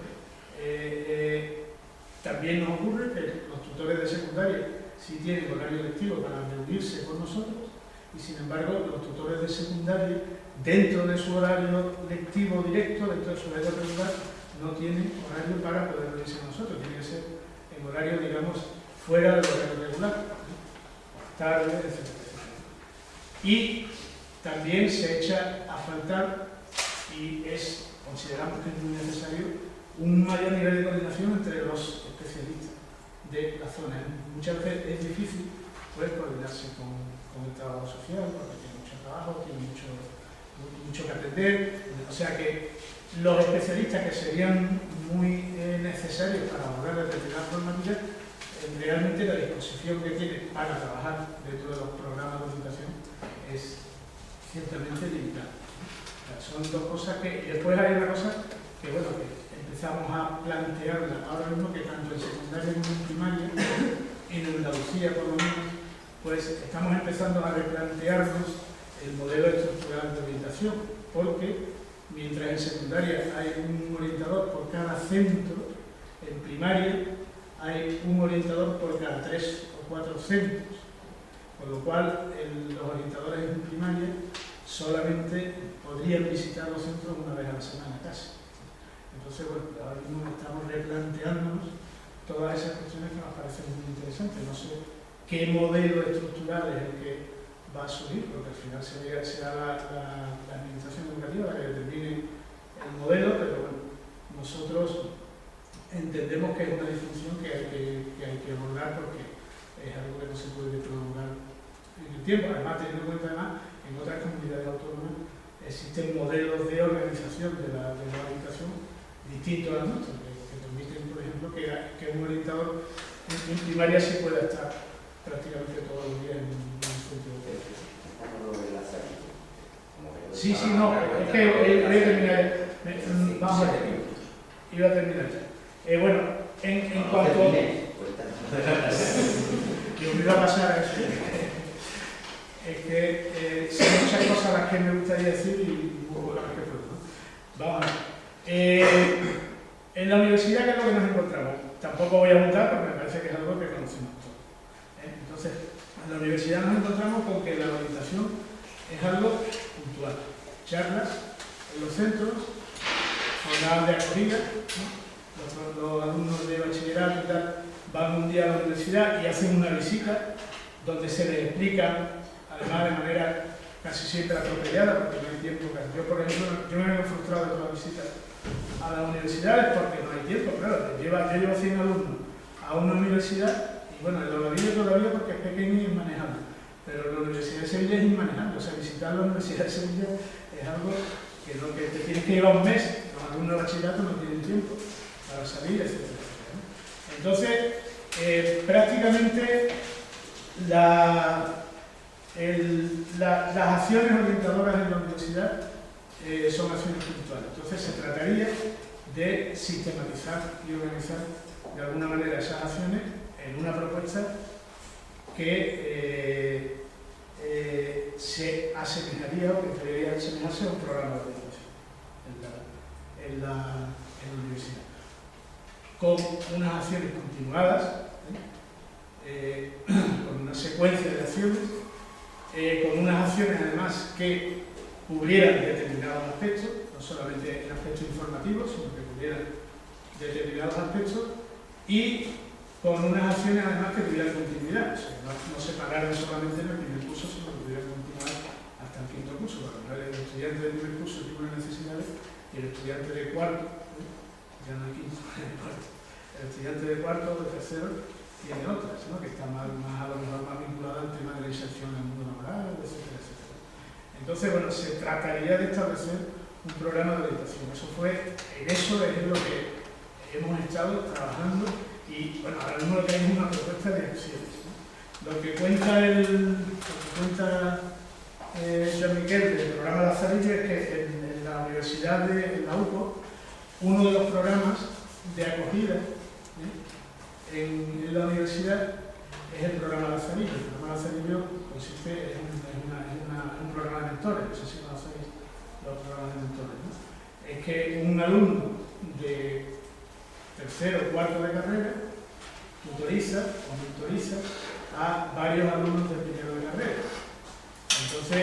D: también nos ocurre que los tutores de secundaria sí tienen horario lectivo para reunirse con nosotros, y sin embargo los tutores de secundaria, dentro de su horario lectivo directo, dentro de su horario regular, no tienen horario para poder reunirse con nosotros, tiene que ser en horario, digamos, fuera del horario regular, tarde, etc. Y también se echa a faltar, y consideramos que es muy necesario, un mayor nivel de coordinación entre los especialistas de la zona. Muchas veces es difícil poder coordinarse con el trabajo social, porque tiene mucho trabajo, tiene mucho que atender, o sea que los especialistas que serían muy necesarios para abordar determinadas problemáticas, realmente la disposición que tienen para trabajar dentro de los programas de orientación es ciertamente limitada. O sea, son dos cosas que... Y después hay una cosa que, bueno, que empezamos a plantearla ahora mismo, que tanto en secundaria como en primaria, en Andalucía por lo menos, pues estamos empezando a replantearnos el modelo estructural de orientación, porque mientras en secundaria hay un orientador por cada centro, en primaria hay un orientador por cada 3 o 4 centros, con lo cual los orientadores en primaria solamente podrían visitar los centros una vez a la semana casi. Entonces, bueno, ahora mismo estamos replanteándonos todas esas cuestiones que nos parecen muy interesantes. No sé qué modelo estructural es el que va a subir, porque al final será la administración educativa la que determine el modelo, pero bueno, nosotros entendemos que es una disfunción que hay que abordar, porque es algo que no se puede prolongar en el tiempo. Además, teniendo en cuenta en otras comunidades autónomas existen modelos de organización de la orientación distintos a los nuestros, que permiten, por ejemplo, que un orientador en primaria sí pueda estar prácticamente todos los días en un centro de orientación. Sí, no, es que voy a terminar. Vamos a ver, iba a terminar ya. Bueno, en cuanto... Yo me iba a pasar a eso. Es que son muchas cosas las que me gustaría decir y un poco las que puedo, ¿no? Vamos a ver. En la universidad, ¿qué es lo que nos encontramos? Tampoco voy a montar porque me parece que es algo que conocemos todos. Entonces, en la universidad nos encontramos con que la orientación es algo puntual. Charlas en los centros, jornadas de acogida, ¿no? Los alumnos de bachillerato y tal van un día a la universidad y hacen una visita donde se les explica, además de manera casi siempre atropellada, porque no hay tiempo. Yo, por ejemplo, yo me veo frustrado de todas las visitas a las universidades porque no hay tiempo, claro. Yo llevo 100 alumnos a una universidad y bueno, el Dobladillo todavía porque es pequeño y es manejable, pero la Universidad de Sevilla es inmanejable. O sea, visitar la Universidad de Sevilla es algo que te tienes que llevar un mes. Los alumnos de bachillerato no tienen tiempo para salir, etc. Entonces, prácticamente las acciones orientadoras en la universidad son acciones puntuales. Entonces se trataría de sistematizar y organizar de alguna manera esas acciones en una propuesta que se asemejaría o que debería asemejarse a un programa de orientación en la universidad, con unas acciones continuadas, con una secuencia de acciones, con unas acciones además que cubrieran determinados aspectos, no solamente en aspectos informativos, sino que cubrieran determinados aspectos, y con unas acciones además que tuvieran continuidad, o sea, no se pararan solamente en el primer curso, sino que pudieran continuar hasta el quinto curso. Para el estudiante del primer curso tiene unas necesidades y el estudiante de cuarto, ya no hay quinto, el estudiante de cuarto o de tercero tiene otras, ¿no? Que están más a lo mejor más vinculadas al tema de la inserción en el mundo laboral, etcétera, etcétera. Entonces, bueno, se trataría de establecer un programa de orientación. En eso es lo que hemos estado trabajando y, bueno, ahora mismo lo que hay es una propuesta de acciones, ¿no? Lo que cuenta Jean-Miquel del programa Lazarillo es que en la universidad en la UPO, uno de los programas de acogida en la universidad es el programa Lazarillo. El programa Lazarillo consiste en un programa de mentores, no sé si conocéis los programas de mentores, ¿no? Es que un alumno de tercero o cuarto de carrera tutoriza o mentoriza a varios alumnos del primero de carrera. Entonces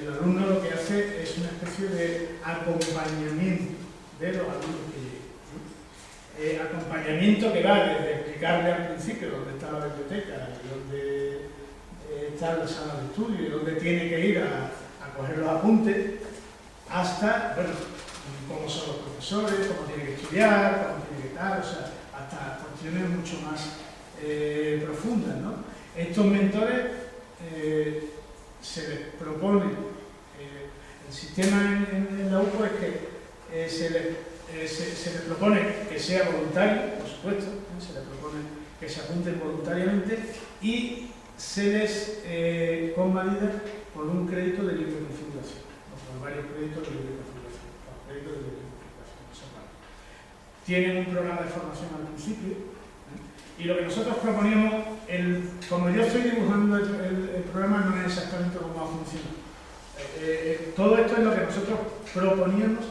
D: el alumno lo que hace es una especie de acompañamiento de los alumnos que llegan. Acompañamiento que va desde explicarle al principio dónde está la biblioteca, dónde está la sala de estudio y dónde tiene que ir a coger los apuntes, hasta, bueno, cómo son los profesores, cómo tiene que estudiar, cómo tiene que estar, o sea, hasta cuestiones mucho más profundas, ¿no? Estos mentores se les propone, el sistema en la UPO es que se les propone que sea voluntario, por supuesto, se les propone que se apunten voluntariamente y se les convalida por un crédito de libre configuración, por varios créditos de libre configuración, tienen un programa de formación al principio, y lo que nosotros proponíamos, como yo estoy dibujando el programa, no es exactamente cómo va a funcionar. Todo esto es lo que nosotros proponíamos,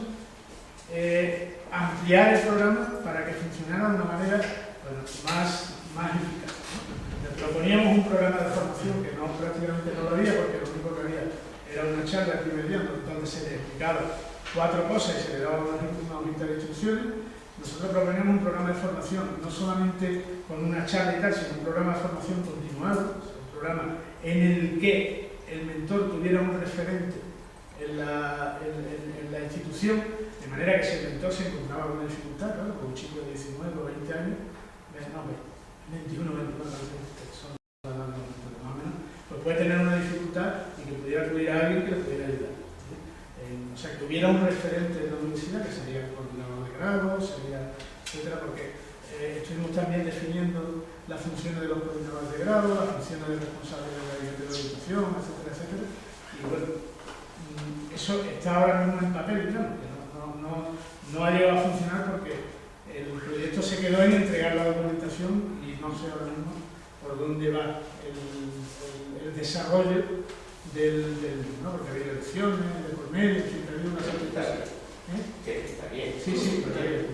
D: ampliar el programa para que funcionara de una manera, bueno, más eficaz, ¿no? Le proponíamos un programa de formación que prácticamente no lo había, porque lo único que había era una charla el primer día donde se le explicaba 4 cosas y se le daba una lista de instrucciones. Nosotros proponíamos un programa de formación, no solamente con una charla y tal, sino un programa de formación continuado, un programa en el que el mentor tuviera un referente en la institución, de manera que si el mentor se encontraba con una dificultad, claro, con un chico de 19 o 20 años, no, 21 o 24 son más o menos, pues puede tener una dificultad y que pudiera acudir a alguien que le pudiera ayudar. O sea, que tuviera un referente de la universidad, que sería el coordinador de grado, etcétera, porque estuvimos también definiendo las funciones de los coordinadores de grado, las funciones del responsable de la orientación, etcétera, etcétera. Y bueno, eso está ahora mismo en papel, claro, que no ha llegado a funcionar porque el proyecto se quedó quedó en entregar la documentación y no sé ahora mismo por dónde va el desarrollo ¿no? Porque había elecciones, de por medio, siempre había una serie de cosas.
A: Está bien.
D: Sí, está bien.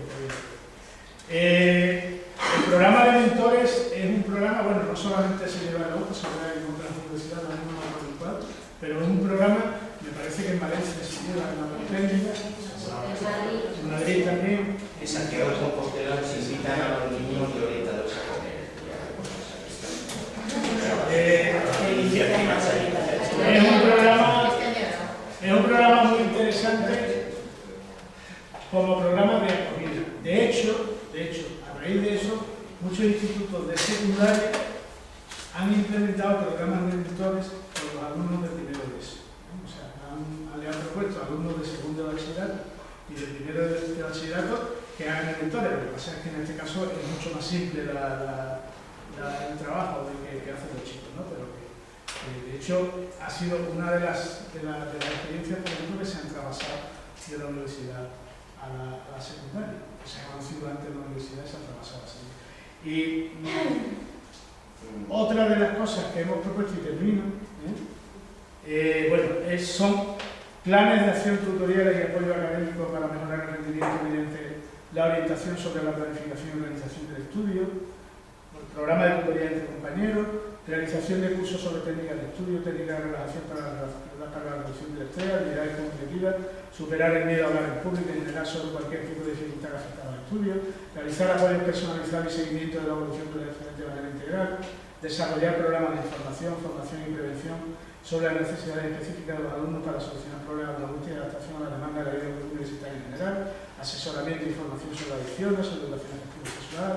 D: El programa de mentores es un programa, bueno, no solamente se lleva en la UCA, se lleva en otras universidades, no me acuerdo en cuál, pero es un programa, me parece que en Valencia se lleva en la Politécnica, en Madrid también.
A: En Santiago de Compostela se invitan a los niños y orientadores a comer.
D: Es un programa muy interesante como programa de acogida. De hecho, a raíz de eso, muchos institutos de secundaria han implementado programas de mentores con los alumnos de primero de eso. O sea, le han propuesto a alumnos de segundo de bachillerato y de primero de bachillerato que hagan mentores. Lo que pasa es que en este caso es mucho más simple el trabajo que hacen los chicos, ¿no? Pero de hecho ha sido una de las experiencias, por ejemplo, que se han trabajado de la universidad a la secundaria, que se ha conocido antes de la universidad y se ha trabajado así. Y otra de las cosas que hemos propuesto y termino, son planes de acción tutorial y apoyo académico para mejorar el rendimiento mediante la orientación sobre la planificación y organización del estudio, el programa de tutoría entre compañeros, realización de cursos sobre técnicas de estudio, técnicas de relajación para la reducción del estrés, habilidades cognitivas, superar el miedo a hablar en público y generar sobre cualquier tipo de dificultad que afecta al estudio, realizar apoyos personalizados y seguimiento de la evolución del estudiante de manera integral, desarrollar programas de información, formación y prevención sobre las necesidades específicas de los alumnos para solucionar problemas de angustia y adaptación a la demanda de la vida universitaria en general, asesoramiento e información sobre adicciones, sobre educación afectiva y sexual,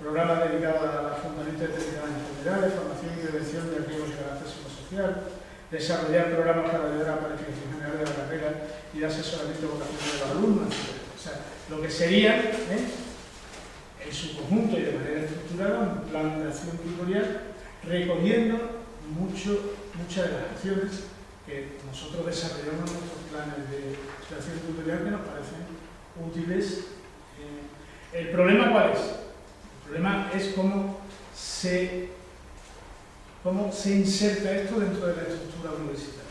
D: programas dedicados a fundamentos de determinadas enfermedades, formación y prevención de riesgos de carácter psicosocial, desarrollar programas para ayudar a la planificación general de la carrera y de asesoramiento vocacional de los alumnos, etc. O sea, lo que sería, en su conjunto y de manera estructurada, un plan de acción tutorial recogiendo muchas de las acciones que nosotros desarrollamos en nuestros planes de acción tutorial que nos parecen útiles. ¿El problema cuál es? El problema es cómo se inserta esto dentro de la estructura universitaria.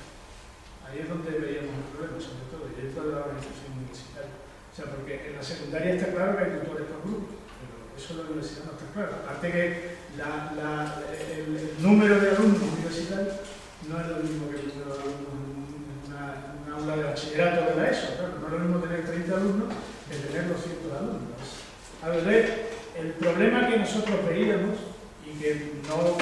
D: Ahí es donde veíamos el problema, sobre todo, dentro de la organización universitaria. O sea, porque en la secundaria está claro que hay tutores por grupo, pero eso en la universidad no está claro. Aparte que el número de alumnos universitarios no es lo mismo que el número de alumnos en una aula de bachillerato de la ESO. Claro, no es lo mismo tener 30 alumnos que tener 200 alumnos. A ver, el problema que nosotros veíamos y que no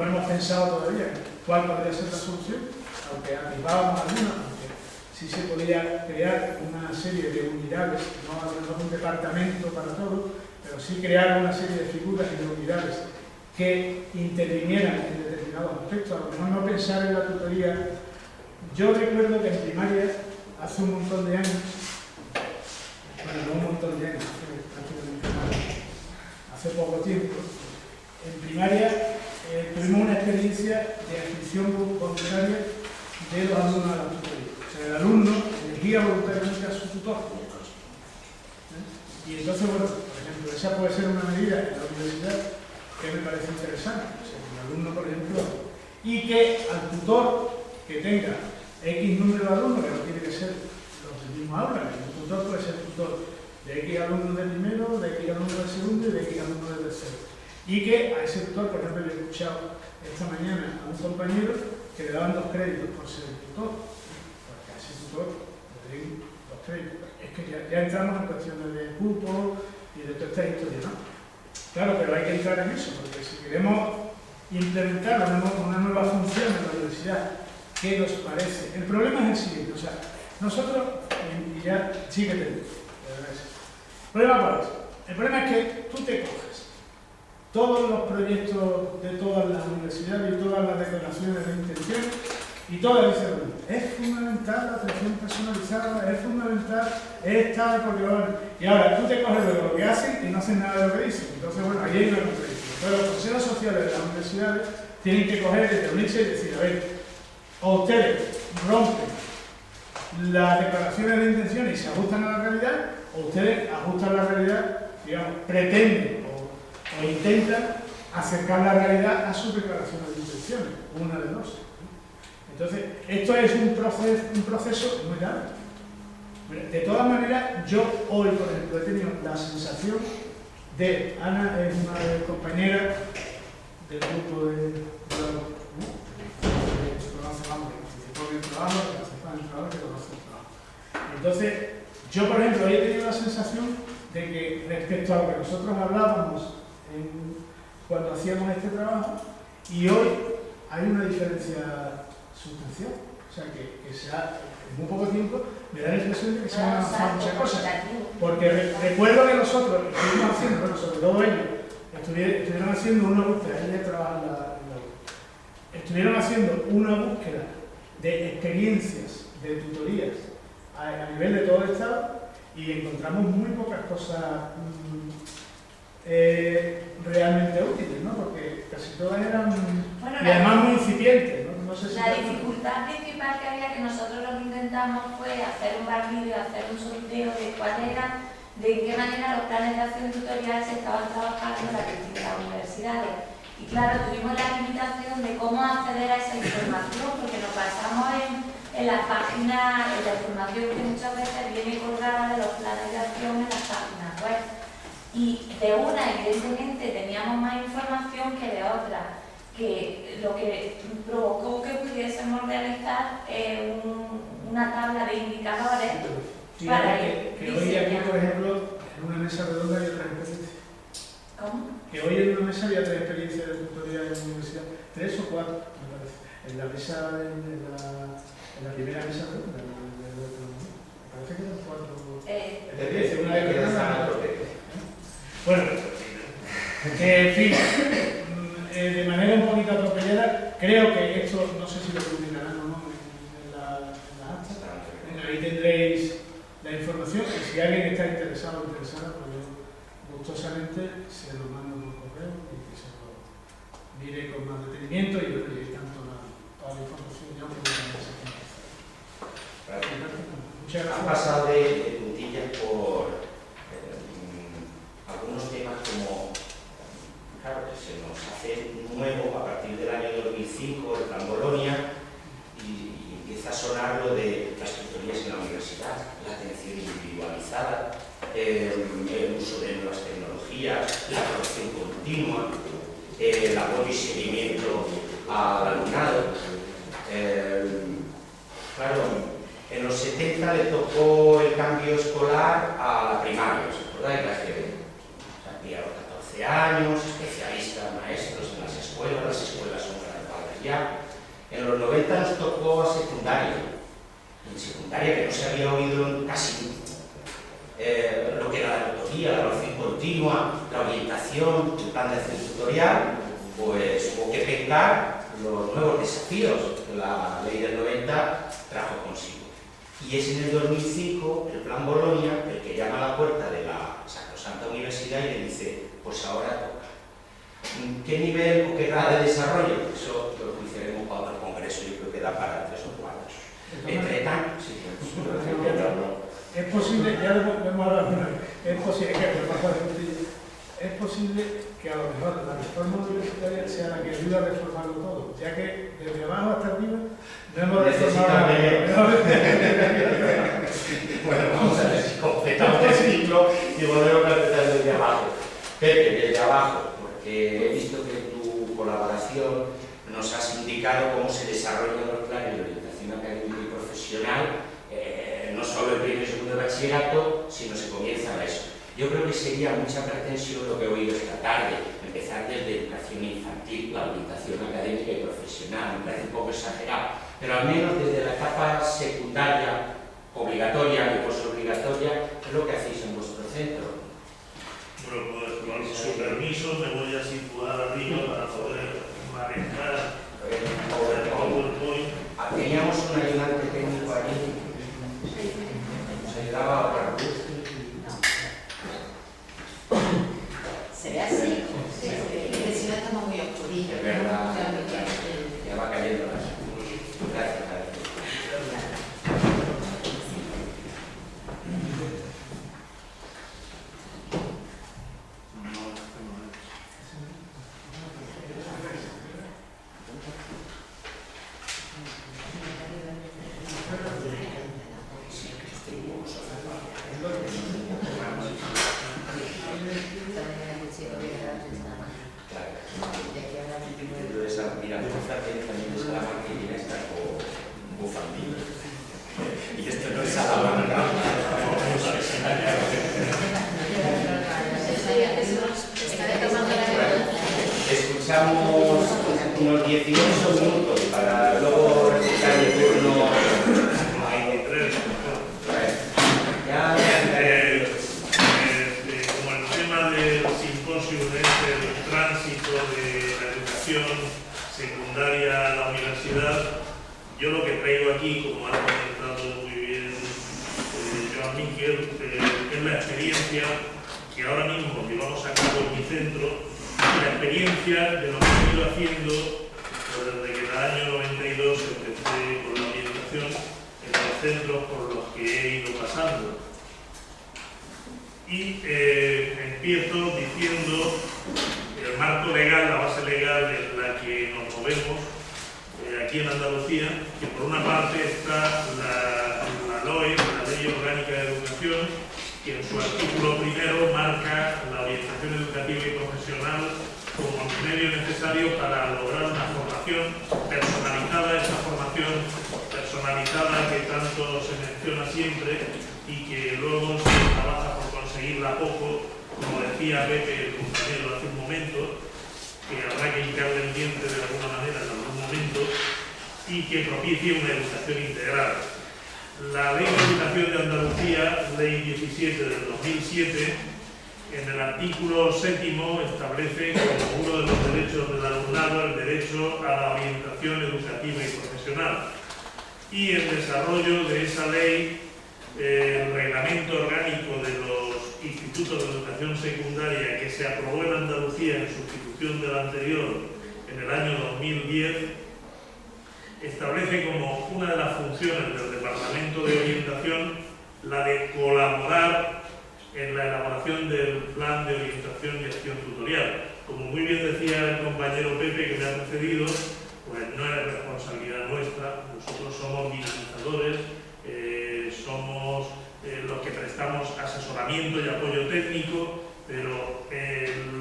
D: hemos pensado todavía cuál podría ser la solución, aunque arribábamos alguna, aunque sí se podía crear una serie de unidades, no un departamento para todo, pero sí crear una serie de figuras y de unidades que intervinieran en determinados aspectos, a lo mejor no pensar en la tutoría. Yo recuerdo que en primaria, hace un montón de años, bueno, no un montón de años, hace poco tiempo, en primaria tuvimos una experiencia de adscripción voluntaria de los alumnos a la tutoría. O sea, el alumno elegía voluntariamente a su tutor. Y entonces, bueno, por ejemplo, esa puede ser una medida en la universidad que me parece interesante. O sea, que el alumno, por ejemplo, y que al tutor que tenga X número de alumnos, que no tiene que ser los del mismo aula, que un tutor puede ser tutor de X alumnos de primero, de X alumnos de segundo y de X alumnos de tercero. Y que a ese tutor, por ejemplo, yo he escuchado esta mañana a un compañero que le daban 2 créditos por ser tutor. Porque a ese tutor le den 2 créditos. Es que ya entramos en cuestiones de cupo y de toda esta historia, ¿no? Claro, pero hay que entrar en eso, porque si queremos implementar una nueva función en la universidad, ¿qué nos parece? El problema es el siguiente, o sea, nosotros, y ya síguete, ¿el problema cuál es? El problema es que tú te coges todos los proyectos de todas las universidades y todas las declaraciones de intención y todas dicen, bueno, es fundamental la atención personalizada, es fundamental, es tal, porque bueno, y ahora tú te coges de lo que hacen y no hacen nada de lo que dicen. Entonces, bueno, ahí hay una contradicción. Pero los consejos sociales de las universidades tienen que coger y reunirse y decir, a ver, o ustedes rompen las declaraciones de intención y se ajustan a la realidad, o ustedes ajustan la realidad, digamos, pretenden o intentan acercar la realidad a sus declaraciones de intenciones, una de dos. Entonces, esto es un proceso muy largo. De todas maneras, yo hoy, por ejemplo, he tenido la sensación de, Ana es una compañera del grupo de participó en el trabajo, que participa en el trabajo, que conoce el trabajo. Entonces, yo, por ejemplo, hoy he tenido la sensación de que respecto a lo que nosotros hablábamos cuando hacíamos este trabajo, y hoy hay una diferencia sustancial. O sea, que en muy poco tiempo me da la impresión de que se han avanzado muchas cosas. Porque recuerdo que nosotros estuvimos haciendo, bueno, sobre todo ellos, estuvieron haciendo una búsqueda, ella trabaja en la estuvieron haciendo una búsqueda de experiencias, de tutorías a nivel de todo el Estado, y encontramos muy pocas cosas realmente útiles, ¿no? Porque casi todas eran, y además muy incipientes, ¿no? No sé si
E: la dificultad principal que había, que nosotros lo que intentamos fue hacer un barrido, hacer un sorteo de cuál era, de qué manera los planes de acción tutorial se estaban trabajando en las distintas universidades. Y claro, tuvimos la limitación de cómo acceder a esa información, porque nos basamos en las páginas, en la información que muchas veces viene colgada de los planes de acción en las páginas web. Y de una, evidentemente, teníamos más información que de otra, que lo que provocó que pudiésemos realizar una tabla de indicadores para
D: que hoy aquí, por ejemplo, en una mesa redonda había 3 experiencias.
E: ¿Cómo?
D: Que hoy en una mesa había 3 experiencias de tutoría en la universidad, 3 o 4, me parece. En la mesa, en la primera mesa redonda, me parece que eran 4 experiencias, una de Granada. Bueno, en fin, de manera un poquito atropellada, creo que esto, no sé si lo publicarán o no en la acta, ahí tendréis la información, y si alguien está interesado o interesada, pues yo gustosamente se lo mando por correo y que se lo mire con más detenimiento, y bueno, y tanto toda la información ya publicará. Muchas gracias.
A: Han pasado de puntillas por algunos temas como, claro, que se nos hace nuevo a partir del año 2005, el Plan Bolonia, y empieza a sonar lo de las tutorías en la universidad, la atención individualizada, el uso de nuevas tecnologías, la evaluación continua, el apoyo y seguimiento al alumnado. Claro, en los 70 le tocó el cambio escolar a la primaria, ¿os acordáis? La GB. A los 14 años, especialistas, maestros en las escuelas son graduadas ya. En los 90 nos tocó a secundaria. En secundaria, que no se había oído casi lo que era la tutoría, la evaluación continua, la orientación, el plan de acción tutorial, pues hubo que pensar los nuevos desafíos que la ley del 90 trajo consigo. Y es en el 2005 el Plan Bolonia el que llama a la puerta de la Sacrosanta Universidad y le dice, pues ahora toca. ¿Qué nivel o qué grado de desarrollo? Eso lo utilizaremos para otro congreso, yo creo que da para 3 o 4. Entre tanto, sí,
D: es posible, ya lo hemos hablado una vez, es posible que a lo mejor la reforma universitaria sea la que ayude a reformarlo todo, ya que desde abajo hasta arriba no hemos reformado nada.
A: Bueno, vamos a ver si completamos el ciclo y volvemos a empezar desde abajo. Pepe, desde abajo, porque he visto que tu colaboración nos has indicado cómo se desarrollan los planes de orientación académica y profesional, no solo el primer y segundo de bachillerato, sino se comienza a eso. Yo creo que sería mucha pretensión lo que he oído esta tarde, empezar desde educación infantil, la orientación académica y profesional, me parece un poco exagerado, pero al menos desde la etapa secundaria, obligatoria y posobligatoria, es lo que hacéis en vuestro centro.
F: Bueno, pues con su permiso me voy a situar arriba para poder manejar el PowerPoint.
A: Teníamos un ayudante técnico allí, nos ayudaba a ahorrar luz.
B: ¿Se ve así? Sí, porque si no estamos muy oscurillos.
A: Es verdad, ya va cayendo la luz. Gracias.
B: Esta mañana el chico viene a las 6 de la mañana.
A: Claro.
B: Y aquí a las 19.
A: Entonces, mira, Mozart tiene también de Salamanca y viene hasta con bufandillo. Y esto no es Salamanca. Escuchamos unos 18 minutos para luego escuchar el turno.
F: Como el tema del simposio del tránsito de la educación secundaria a la universidad, yo lo que traigo aquí, como ha comentado muy bien Joan Miquel, es la experiencia que ahora mismo llevamos a cabo en mi centro, y la experiencia de lo que he ido haciendo desde que en el año 92 empecé con la orientación en los centros por los que he ido pasando. Y empiezo diciendo el marco legal, la base legal en la que nos movemos aquí en Andalucía, que por una parte está la LOE, la Ley Orgánica de Educación, que en su artículo primero marca la orientación educativa y profesional como el medio necesario para lograr una formación personalizada, esa formación personalizada que tanto se menciona siempre y que luego se trabaja por conseguirla poco, como decía Pepe, el compañero hace un momento, que habrá que hincarle el diente de alguna manera en algún momento y que propicie una educación integral. La Ley de Educación de Andalucía, Ley 17 del 2007, en el artículo 7º establece como uno de los derechos del alumnado el derecho a la orientación educativa y profesional. Y el desarrollo de esa ley, el reglamento orgánico de los institutos de educación secundaria que se aprobó en Andalucía en sustitución del anterior en el año 2010, establece como una de las funciones del Departamento de Orientación la de colaborar en la elaboración del plan de orientación y acción tutorial. Como muy bien decía el compañero Pepe que me ha precedido, pues no es responsabilidad nuestra, nosotros somos dinamizadores, somos los que prestamos asesoramiento y apoyo técnico, pero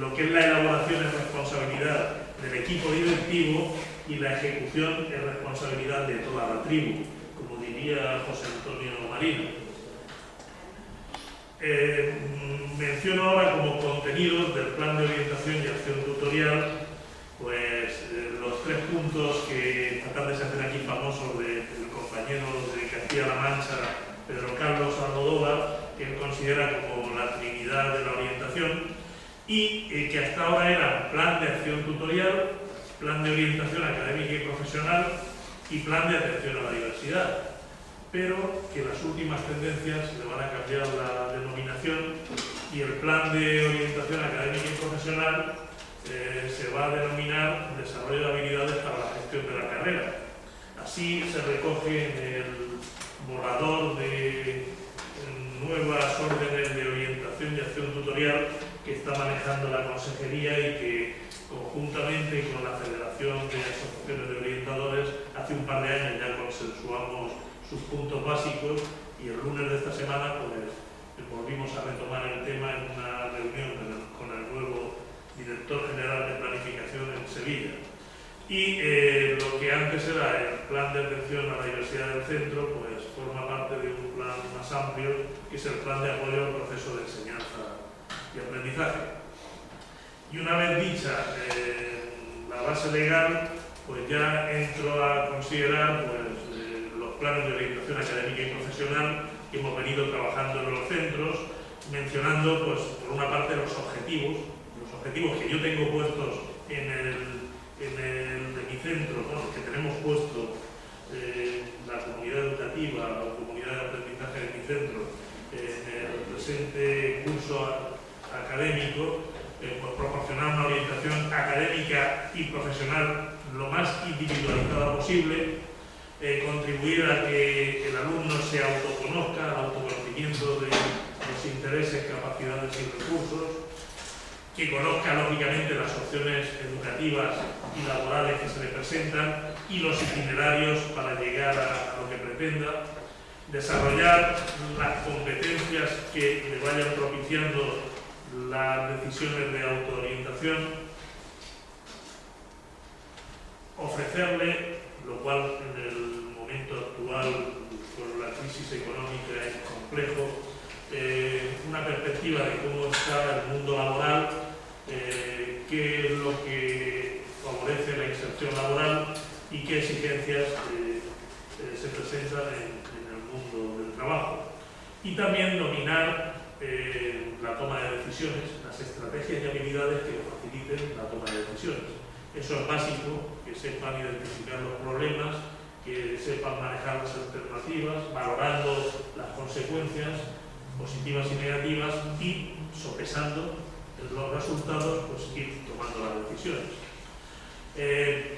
F: lo que es la elaboración es responsabilidad del equipo directivo y la ejecución es responsabilidad de toda la tribu, como diría José Antonio Marino. Menciono ahora como contenidos del plan de orientación y acción tutorial pues los 3 puntos que esta tarde se hacen aquí famosos del compañero de Castilla-La Mancha, Pedro Carlos Almodóvar, que él considera como la trinidad de la orientación y que hasta ahora eran plan de acción tutorial, plan de orientación académica y profesional y plan de atención a la diversidad, pero que las últimas tendencias le van a cambiar la denominación y el plan de orientación académica y profesional se va a denominar desarrollo de habilidades para la gestión de la carrera. Así se recoge en el borrador de nuevas órdenes de orientación y acción tutorial que está manejando la Consejería y que conjuntamente con la Federación de Asociaciones de Orientadores hace un par de años ya consensuamos sus puntos básicos y el lunes de esta semana pues volvimos a retomar el tema en una reunión con el nuevo director general de planificación en Sevilla. Y lo que antes era el plan de atención a la diversidad del centro, pues forma parte de un plan más amplio, que es el plan de apoyo al proceso de enseñanza y aprendizaje. Y una vez dicha la base legal, pues ya entro a considerar pues, los planes de orientación académica y profesional que hemos venido trabajando en los centros, mencionando pues, por una parte los objetivos que yo tengo puestos en de mi centro, ¿no? Los que tenemos puesto la comunidad educativa, la comunidad de aprendizaje de mi centro, en el presente curso académico, pues proporcionar una orientación académica y profesional lo más individualizada posible, contribuir a que el alumno se autoconozca, el autoconocimiento de los intereses, capacidades y recursos, que conozca lógicamente las opciones educativas y laborales que se le presentan y los itinerarios para llegar a lo que pretenda, desarrollar las competencias que le vayan propiciando las decisiones de autoorientación, ofrecerle, lo cual en el momento actual con la crisis económica es complejo, una perspectiva de cómo está el mundo laboral, qué es lo que favorece la inserción laboral y qué exigencias se presentan en el mundo del trabajo. Y también dominar la toma de decisiones, las estrategias y habilidades que faciliten la toma de decisiones. Eso es básico, que sepan identificar los problemas, que sepan manejar las alternativas, valorando las consecuencias positivas y negativas y sopesando los resultados, pues ir tomando las decisiones.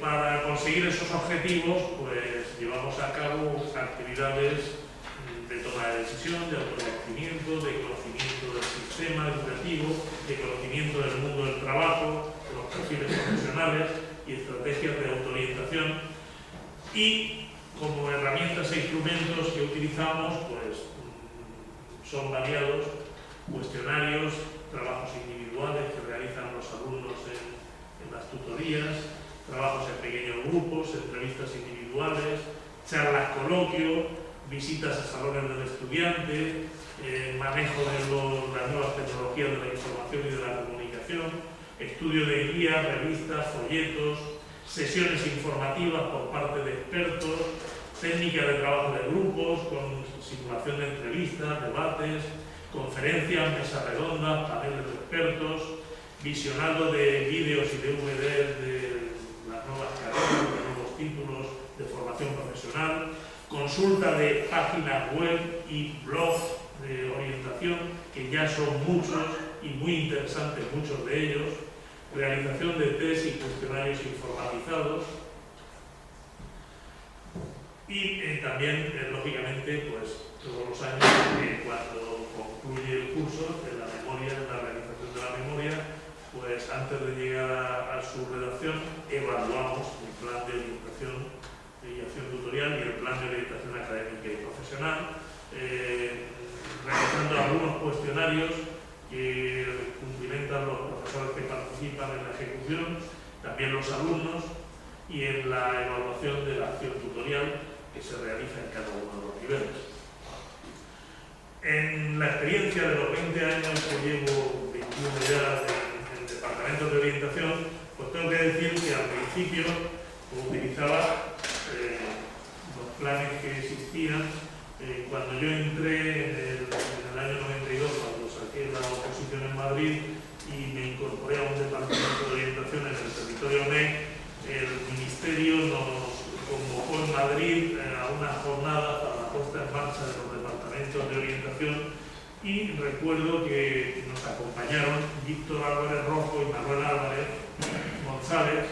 F: Para conseguir esos objetivos, pues llevamos a cabo actividades de toma de decisión, de autoconocimiento, de conocimiento del sistema educativo, de conocimiento del mundo del trabajo, de los perfiles profesionales y estrategias de autoorientación. Y como herramientas e instrumentos que utilizamos, pues son variados: cuestionarios, trabajos individuales que realizan los alumnos en las tutorías, trabajos en pequeños grupos, entrevistas individuales, charlas coloquio, visitas a salones del estudiante, manejo de las nuevas tecnologías de la información y de la comunicación, estudio de guías, revistas, folletos, sesiones informativas por parte de expertos, técnica de trabajo de grupos con simulación de entrevistas, debates, conferencias, mesas redondas, paneles de expertos, visionado de vídeos y DVDs de las nuevas carreras, de nuevos títulos de formación profesional, consulta de páginas web y blogs de orientación, que ya son muchos y muy interesantes muchos de ellos, realización de test y cuestionarios informatizados y también, lógicamente, pues todos los años, cuando concluye el curso, en la realización de la memoria, pues antes de llegar a su redacción, evaluamos el plan de orientación y acción tutorial y el plan de orientación académica y profesional, realizando algunos cuestionarios que cumplimentan los profesores que participan en la ejecución, también los alumnos, y en la evaluación de la acción tutorial que se realiza en cada uno de los niveles. En la experiencia de los 20 años que llevo, 21 ya en departamentos de orientación, pues tengo que decir que al principio utilizaba los planes que existían. Cuando yo entré en el año 92, cuando saqué la oposición en Madrid y me incorporé a un departamento de orientación en el territorio MEC, el Ministerio nos convocó en Madrid a una jornada para la puesta en marcha de los departamentos de orientación, y recuerdo que nos acompañaron Víctor Álvarez Rojo y Manuel Álvarez González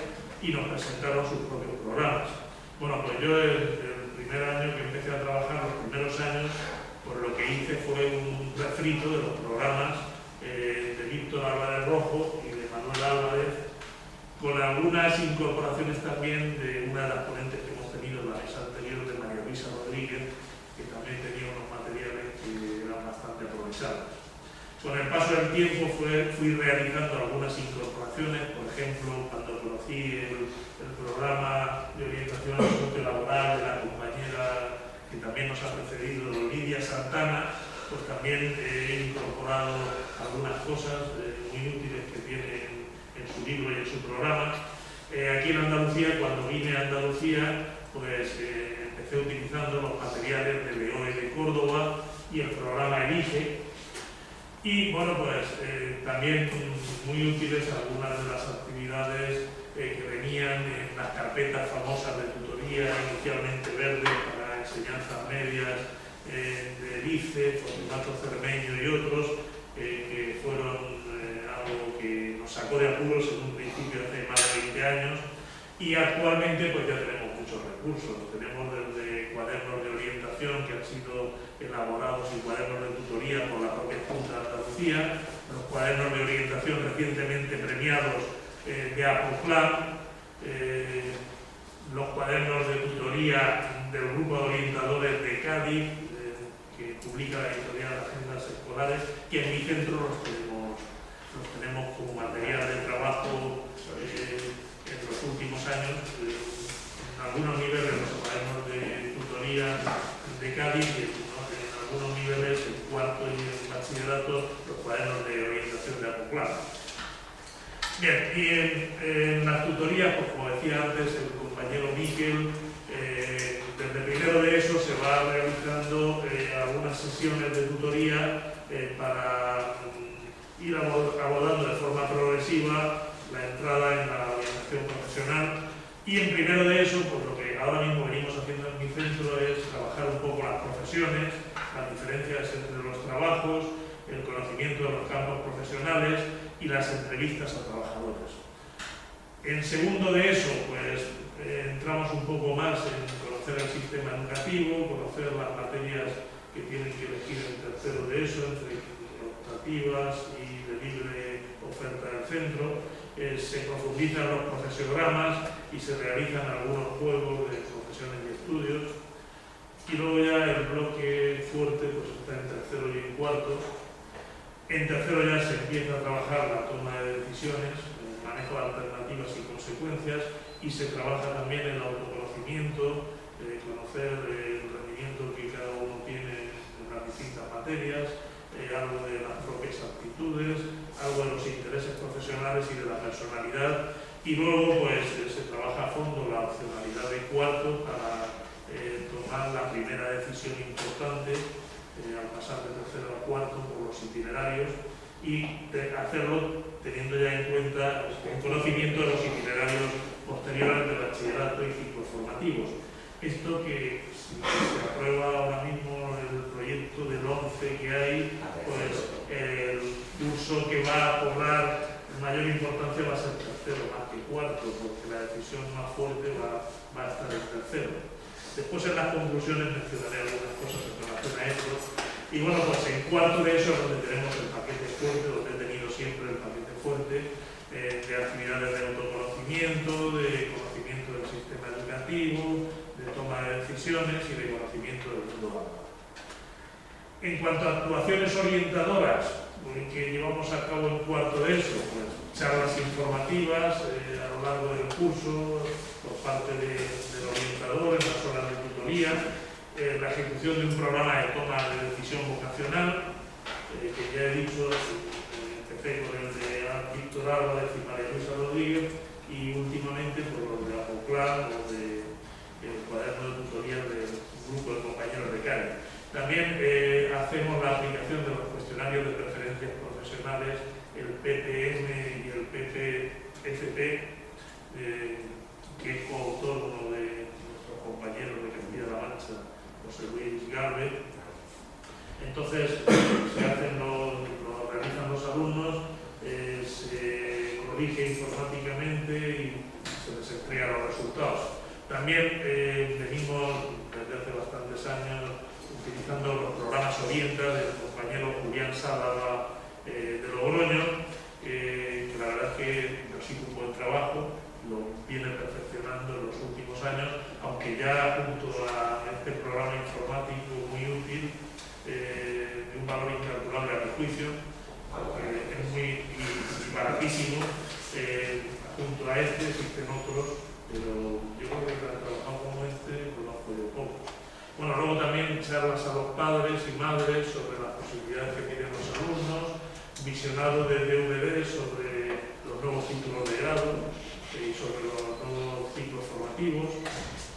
F: y nos presentaron sus propios programas. Bueno, pues yo el primer año que empecé a trabajar, los primeros años, pues lo que hice fue un refrito de los programas de Víctor Álvarez Rojo y de Manuel Álvarez, con algunas incorporaciones también de una de las ponentes que hemos tenido en la mesa anterior, de María Luisa Rodríguez, que también tenía unos materiales que eran bastante aprovechados. Con el paso del tiempo fui realizando algunas incorporaciones. Por ejemplo, cuando conocí el programa de orientación sociolaboral de la compañera que también nos ha precedido, Lidia Santana, pues también he incorporado algunas cosas muy útiles que tiene en su libro y en su programa. Aquí en Andalucía, cuando vine a Andalucía, pues empecé utilizando los materiales de Leoe de Córdoba y el programa Elige. Y bueno, pues también muy útiles algunas de las actividades que venían en las carpetas famosas de tutoría, inicialmente verdes para enseñanzas medias, de Lice, Fortunato Cermeño y otros, que fueron algo que nos sacó de apuros en un principio hace más de 20 años, y actualmente pues ya tenemos muchos recursos. Tenemos desde cuadernos de orientación que han sido elaborados y cuadernos de tutoría por la propia Junta de Andalucía, los cuadernos de orientación recientemente premiados de APOCLAN, los cuadernos de tutoría del grupo de orientadores de Cádiz, que publica la editorial Agendas Escolares, que en mi centro los tenemos plan. Bien, y en las tutorías, pues como decía antes el compañero Miquel, desde primero de eso se va realizando algunas sesiones de tutoría para ir abordando de forma progresiva la entrada en la orientación profesional. Y en primero de eso, pues lo que ahora mismo venimos haciendo en mi centro es trabajar un poco las profesiones, las diferencias entre los trabajos, el conocimiento de los campos profesionales y las entrevistas a trabajadores. En segundo de eso, pues entramos un poco más en conocer el sistema educativo, conocer las materias que tienen que elegir en tercero de eso, entre optativas y de libre oferta del centro. Se profundizan los profesiogramas y se realizan algunos juegos de profesiones y estudios. Y luego ya el bloque fuerte pues está en tercero y en cuarto. En tercero ya se empieza a trabajar la toma de decisiones, el manejo de alternativas y consecuencias, y se trabaja también el autoconocimiento, conocer el rendimiento que cada uno tiene en las distintas materias, algo de las propias aptitudes, algo de los intereses profesionales y de la personalidad, y luego pues se trabaja a fondo la opcionalidad de cuarto para tomar la primera decisión importante al pasar de tercero a cuarto por los itinerarios y hacerlo teniendo ya en cuenta el conocimiento de los itinerarios posteriores de bachillerato y ciclos formativos. Esto que si se aprueba ahora mismo el proyecto del 11 que hay, pues el curso que va a cobrar mayor importancia va a ser tercero más que cuarto, porque la decisión más fuerte va a estar en tercero. Después en las conclusiones mencionaré algunas cosas en relación a esto. Y bueno, pues en cuarto de eso es donde tenemos el paquete fuerte, donde he tenido siempre el paquete fuerte de actividades de autoconocimiento, de conocimiento del sistema educativo, de toma de decisiones y de conocimiento del mundo laboral. En cuanto a actuaciones orientadoras que llevamos a cabo en cuarto de eso, pues charlas informativas a lo largo del curso por parte del orientador en las horas de tutoría, la ejecución de un programa de toma de decisión vocacional, que ya he dicho, empecé con el de Víctor Álvarez y María Luisa Rodríguez, y últimamente por los de APOCLAN o de el cuaderno de tutoría del grupo de compañeros de CARE. También hacemos la aplicación de los cuestionarios de preferencias profesionales, el PPM y el PPFP, que es coautor uno de nuestros compañeros de Castilla-La Mancha, José Luis Galvez. Entonces, se realizan los alumnos, se corrige informáticamente y se les entrega los resultados. También venimos desde hace bastantes años utilizando los programas Orienta del compañero Julián Sálava de Logroño, que la verdad es que nos hizo un buen trabajo, lo viene perfeccionando en los últimos años, aunque ya junto a este programa informático muy útil, de un valor incalculable a mi juicio, porque es muy baratísimo, junto a este existen otros, pero yo creo que para trabajar como este conozco yo poco. Bueno, luego también charlas a los padres y madres sobre las posibilidades que tienen los alumnos, visionado de DVD sobre los nuevos títulos de grado y sobre los nuevos ciclos formativos.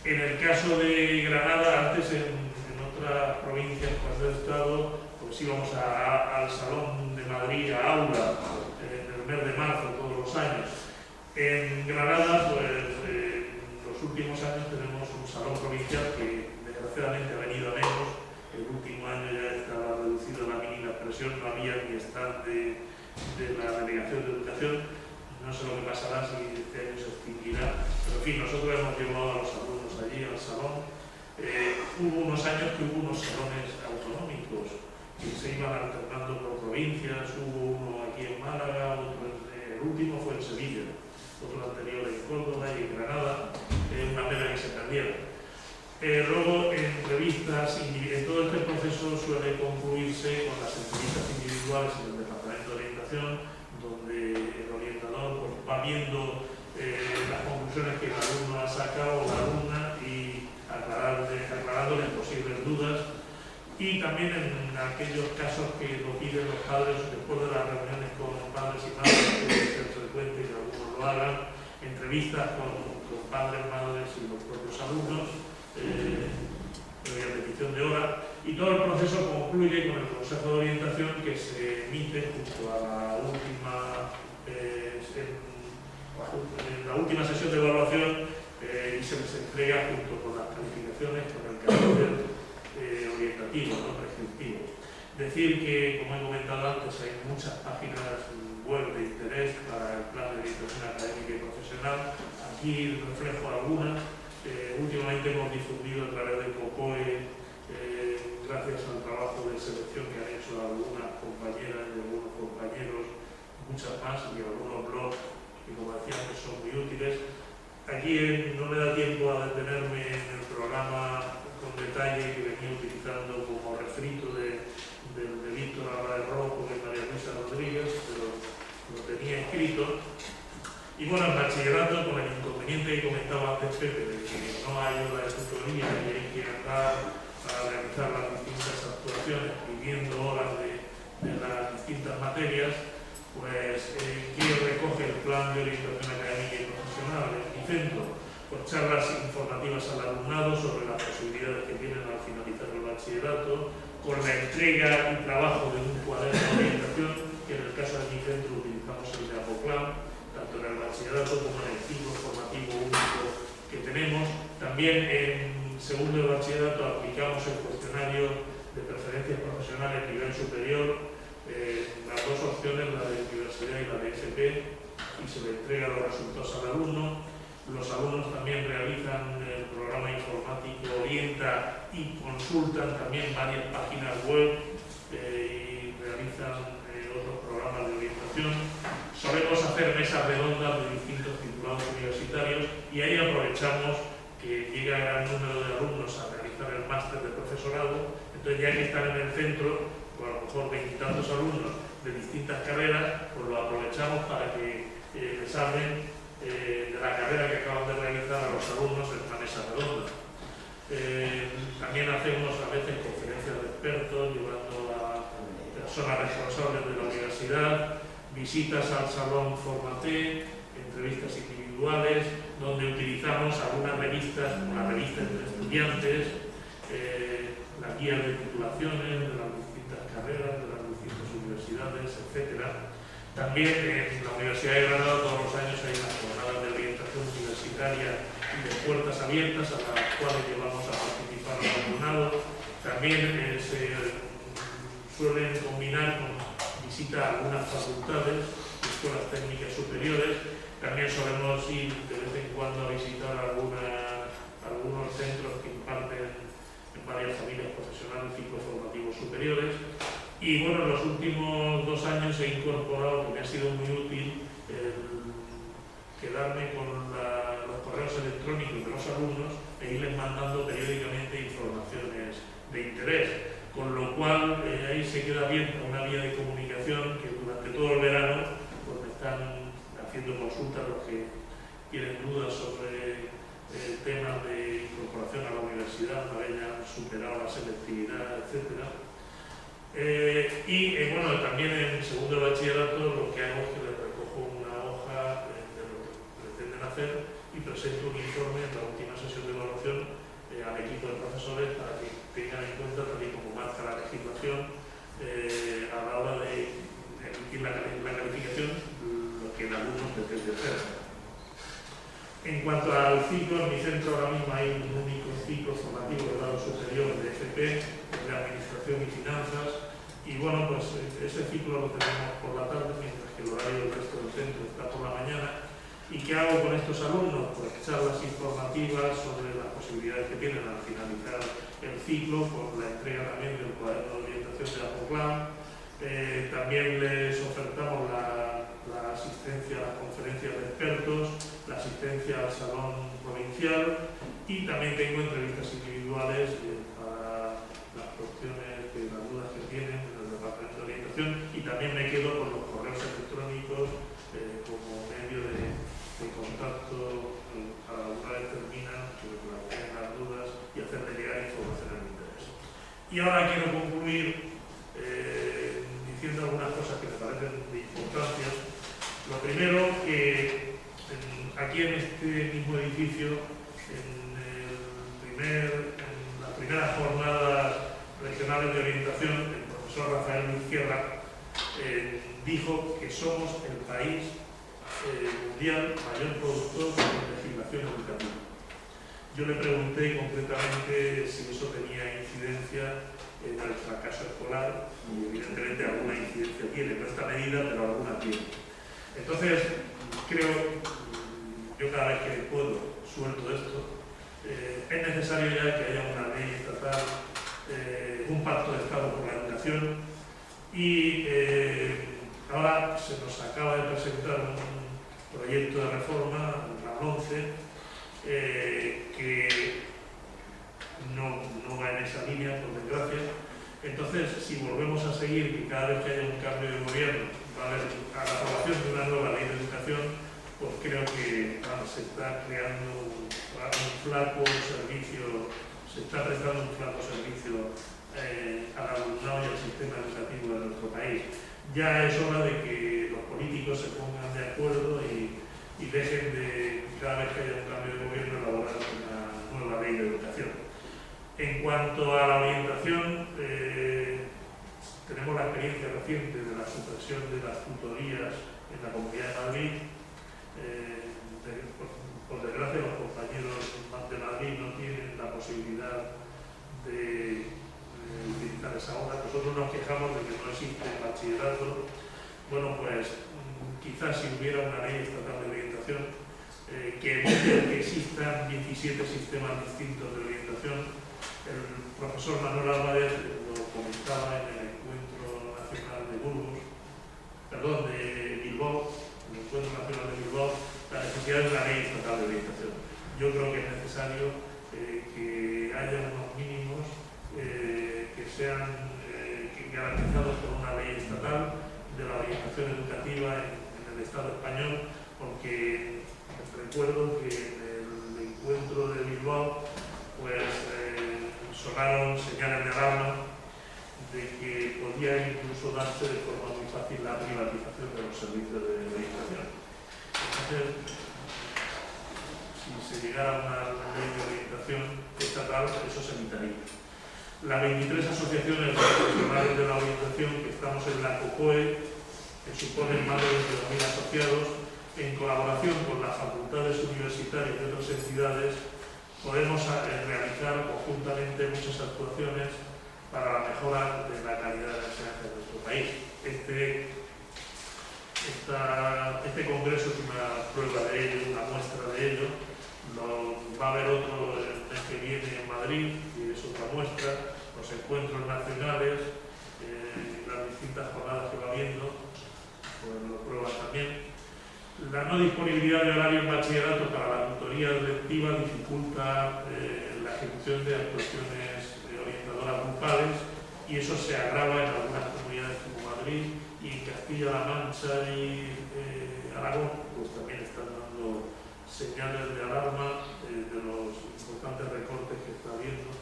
F: En el caso de Granada, antes en otras provincias cuando he estado, pues íbamos al Salón de Madrid, a Aula, en el mes de marzo todos los años. En Granada, pues en los últimos años tenemos un salón provincial que desgraciadamente ha venido a menos. El último año ya estaba reducido a la mínima expresión, no había ni stand de la Delegación de Educación. No sé lo que pasará si este año se extinguirá, pero en fin, nosotros hemos llevado a los alumnos allí al salón. Hubo unos años que hubo unos salones autonómicos que se iban alternando por provincias, hubo uno aquí en Málaga, el último fue en Sevilla, otro anterior en Córdoba y en Granada, una pena que se perdieron. Luego, entrevistas, en todo este proceso suele concluirse con las entrevistas individuales en el Departamento de Orientación, donde el orientador pues, va viendo las conclusiones que el alumno ha sacado o la alumna y aclarándole posibles dudas. Y también en aquellos casos que lo piden los padres después de las reuniones con padres y hagan entrevistas con padres, madres y los propios alumnos, previa petición de hora, y todo el proceso concluye con el consejo de orientación que se emite junto a la última sesión de evaluación y se les entrega junto con las calificaciones, con el carácter orientativo, no prescriptivo. Decir que, como he comentado antes, hay muchas páginas web de interés para el plan de orientación académica y profesional. Aquí reflejo algunas. Últimamente hemos difundido a través del COCOE, gracias al trabajo de selección que han hecho algunas compañeras y algunos compañeros, muchas más, y algunos blogs que, como decía, que son muy útiles. Aquí no me da tiempo a detenerme en el programa con detalle que venía utilizando como refrito de Víctor Álvarez Rojo y María Luisa Rodríguez, pero lo tenía escrito. Y bueno, en bachillerato, con el inconveniente que comentaba antes Pepe, de que no hay hora de tutoría y hay que andar a realizar las distintas actuaciones pidiendo horas de las distintas materias, pues ¿qué recoge el plan de orientación académica y profesional en mi centro? Pues charlas informativas al alumnado sobre las posibilidades que tienen al finalizar el bachillerato, con la entrega y trabajo de un cuaderno de orientación, que en el caso de mi centro utilizamos el de APOCLAM, tanto en el bachillerato como en el ciclo formativo único que tenemos. También en segundo de bachillerato aplicamos el cuestionario de preferencias profesionales nivel superior, las dos opciones, la de universidad y la de FP, y se le entrega los resultados al alumno. Los alumnos también realizan el programa informático Orienta y consultan también varias páginas web y realizan otros programas de orientación. Solemos hacer mesas redondas de distintos titulados universitarios y ahí aprovechamos que llega gran número de alumnos a realizar el máster de profesorado. Entonces, ya que están en el centro, con a lo mejor 20 y tantos alumnos de distintas carreras, pues lo aprovechamos para que les hablen de la carrera que acaban de realizar a los alumnos en una mesa redonda. También hacemos a veces conferencias de expertos, llevando a personas responsables de la universidad, visitas al salón Formaté, entrevistas individuales, donde utilizamos algunas revistas, como la revista entre estudiantes, las guías de titulaciones de las distintas carreras, de las distintas universidades, etc. También en la Universidad de Granada todos los años hay unas jornadas de orientación universitaria y de puertas abiertas a las cuales llevamos a participar al alumnado. También se suelen combinar con visita a algunas facultades, escuelas técnicas superiores. También solemos ir de vez en cuando a visitar algunos centros que imparten en varias familias profesionales ciclos formativos superiores. Y bueno, en los últimos 2 años he incorporado, que me ha sido muy útil, quedarme con los correos electrónicos de los alumnos e irles mandando periódicamente informaciones de interés, con lo cual ahí se queda abierta una vía de comunicación que durante todo el verano pues me están haciendo consultas los que tienen dudas sobre temas de incorporación a la universidad, una vez ya superado la selectividad, etc. Bueno, también en segundo de bachillerato lo que hago es que les recojo una hoja de lo que pretenden hacer y presento un informe en la última sesión de evaluación al equipo de profesores para que tengan en cuenta, tal y como marca la legislación, a la hora de emitir la calificación, lo que el alumno pretende hacer. En cuanto al ciclo, en mi centro ahora mismo hay un único ciclo formativo de grado superior de FP, de Administración y Finanzas, y bueno, pues ese ciclo lo tenemos por la tarde, mientras que el horario del resto del centro está por la mañana. ¿Y qué hago con estos alumnos? Pues charlas informativas sobre las posibilidades que tienen al finalizar el ciclo, con la entrega también del cuaderno de orientación de APOCLAM. También les ofertamos la asistencia a las conferencias de expertos, la asistencia al salón provincial, y también tengo entrevistas individuales para las cuestiones, las dudas que tienen en el departamento de orientación, y también me quedo con los correos electrónicos como medio de contacto para una vez terminan, que planteen las dudas y hacerle llegar información de interés. Y ahora quiero concluir diciendo algunas cosas que me parecen de importancia. Lo primero, que aquí en este mismo edificio, en las primeras jornadas regionales de orientación, el profesor Rafael Luis Guerra dijo que somos el país mundial mayor productor de legislación educativa. Yo le pregunté concretamente si eso tenía incidencia en el fracaso escolar, y evidentemente alguna incidencia tiene, no esta medida, pero alguna tiene. Entonces, creo, yo cada vez que puedo suelto esto, es necesario ya que haya una ley estatal, un pacto de Estado por la educación, y ahora se nos acaba de presentar un proyecto de reforma, la 11, que no va en esa línea, por desgracia. Entonces, si volvemos a seguir que cada vez que haya un cambio de gobierno va a haber a la aprobación de una nueva ley de educación, pues creo que se está creando un flaco servicio, se está prestando un flaco servicio al alumnado y al sistema educativo de nuestro país. Ya es hora de que los políticos se pongan de acuerdo y dejen de, cada vez que haya un cambio de gobierno, elaborar una nueva ley de educación. En cuanto a la orientación, tenemos la experiencia reciente de la supresión de las tutorías en la Comunidad de Madrid. Por desgracia, los compañeros de Madrid no tienen la posibilidad de utilizar esa obra. Nosotros nos quejamos de que no existe el bachillerato. Bueno, pues quizás si hubiera una ley estatal de orientación que evite que existan 17 sistemas distintos de orientación. El profesor Manuel Álvarez lo comentaba en el Encuentro Nacional de Bilbao, el Encuentro Nacional de Bilbao, la necesidad de una ley estatal de orientación. Yo creo que es necesario que haya unos mínimos que sean garantizados por una ley estatal de la orientación educativa en el Estado español, porque recuerdo que en el encuentro de Bilbao pues sonaron señales de alarma de que podía incluso darse de forma muy fácil la privatización de los servicios de orientación. Entonces, si se llegara a una ley de orientación estatal, eso se evitaría. Las 23 asociaciones de profesionales de la orientación que estamos en la COCOE, que suponen más de 22.000 asociados, en colaboración con las facultades universitarias y otras entidades, podemos realizar conjuntamente muchas actuaciones para la mejora de la calidad de la enseñanza de nuestro país. Este congreso es una prueba de ello, una muestra de ello. Va a haber otro el mes que viene en Madrid, y es otra muestra. Los encuentros nacionales, las distintas jornadas que va habiendo, pues lo prueban también. La no disponibilidad de horario en bachillerato para la tutoría lectiva dificulta la ejecución de actuaciones orientadoras grupales, y eso se agrava en algunas comunidades como Madrid, y en Castilla-La Mancha y Aragón pues también están dando señales de alarma de los importantes recortes que está habiendo.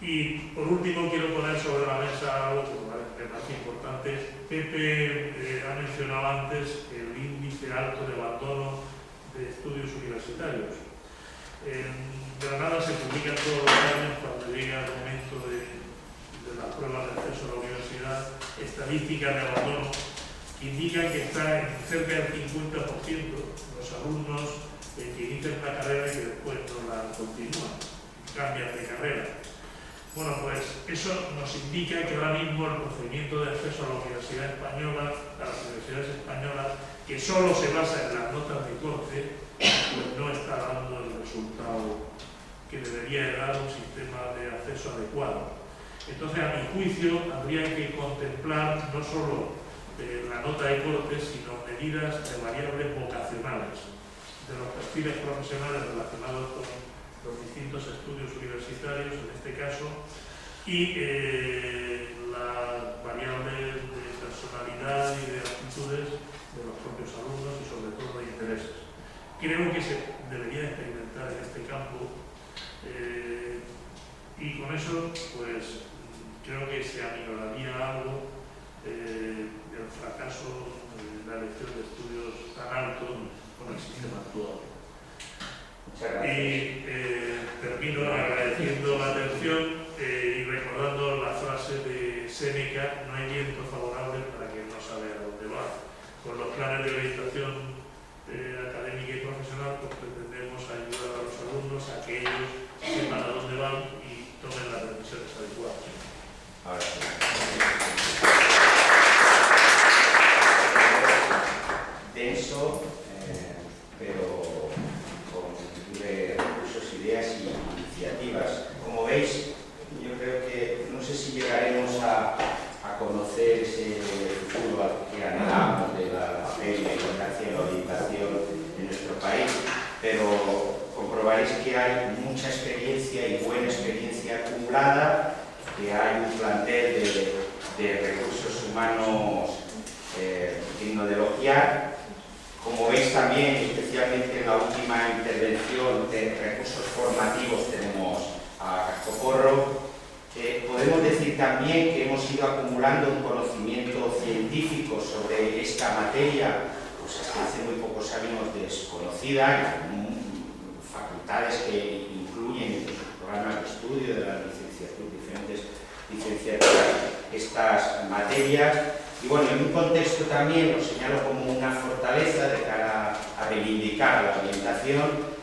F: Y por último quiero poner sobre la mesa algo que es más importante. Pepe ha mencionado antes el índice alto de abandono de estudios universitarios. En Granada se publican todos los años, cuando llega el momento de las pruebas de acceso a la universidad, estadísticas de abandono que indican que está en cerca del 50% los alumnos que inician la carrera y que después no la continúan, cambian de carrera. Bueno, pues eso nos indica que ahora mismo el procedimiento de acceso a la universidad española, a las universidades españolas, que solo se basa en las notas de corte, pues no está dando el resultado que debería dar un sistema de acceso adecuado. Entonces, a mi juicio, habría que contemplar no solo la nota de corte, sino medidas de variables vocacionales de los perfiles profesionales relacionados con los distintos estudios universitarios, en este caso, y las variables de personalidad y de actitudes de los propios alumnos, y sobre todo de intereses. Creo que se debería experimentar en este campo, y con eso pues creo que se aminoraría algo el fracaso de la elección de estudios tan altos, con con el sistema actual.
A: Muchas gracias.
F: Y termino agradeciendo la atención y recordando la frase de Séneca: no hay viento favorable para quien no sabe a dónde va. Con los planes de orientación académica y profesional, pues pretendemos ayudar a los alumnos a que ellos sepan a dónde van y tomen las decisiones adecuadas.
A: Ahora sí. Denso, pero con recursos, ideas y iniciativas. Como veis, yo creo que no sé si llegaremos a conocer ese futuro al que anhelamos de la papel y la importancia de la orientación en nuestro país, pero comprobaréis que hay mucha experiencia y buena experiencia acumulada, que hay un plantel de recursos humanos digno de elogiar. Como veis también, especialmente en la última intervención de recursos formativos, tenemos a Casco Porro. Podemos decir también que hemos ido acumulando un conocimiento científico sobre esta materia, pues hasta hace muy pocos años desconocida, en facultades que incluyen en sus programas de estudio de las diferentes licenciaturas estas materias. Y bueno, en un contexto también lo señalo como una fortaleza de cara a reivindicar la orientación.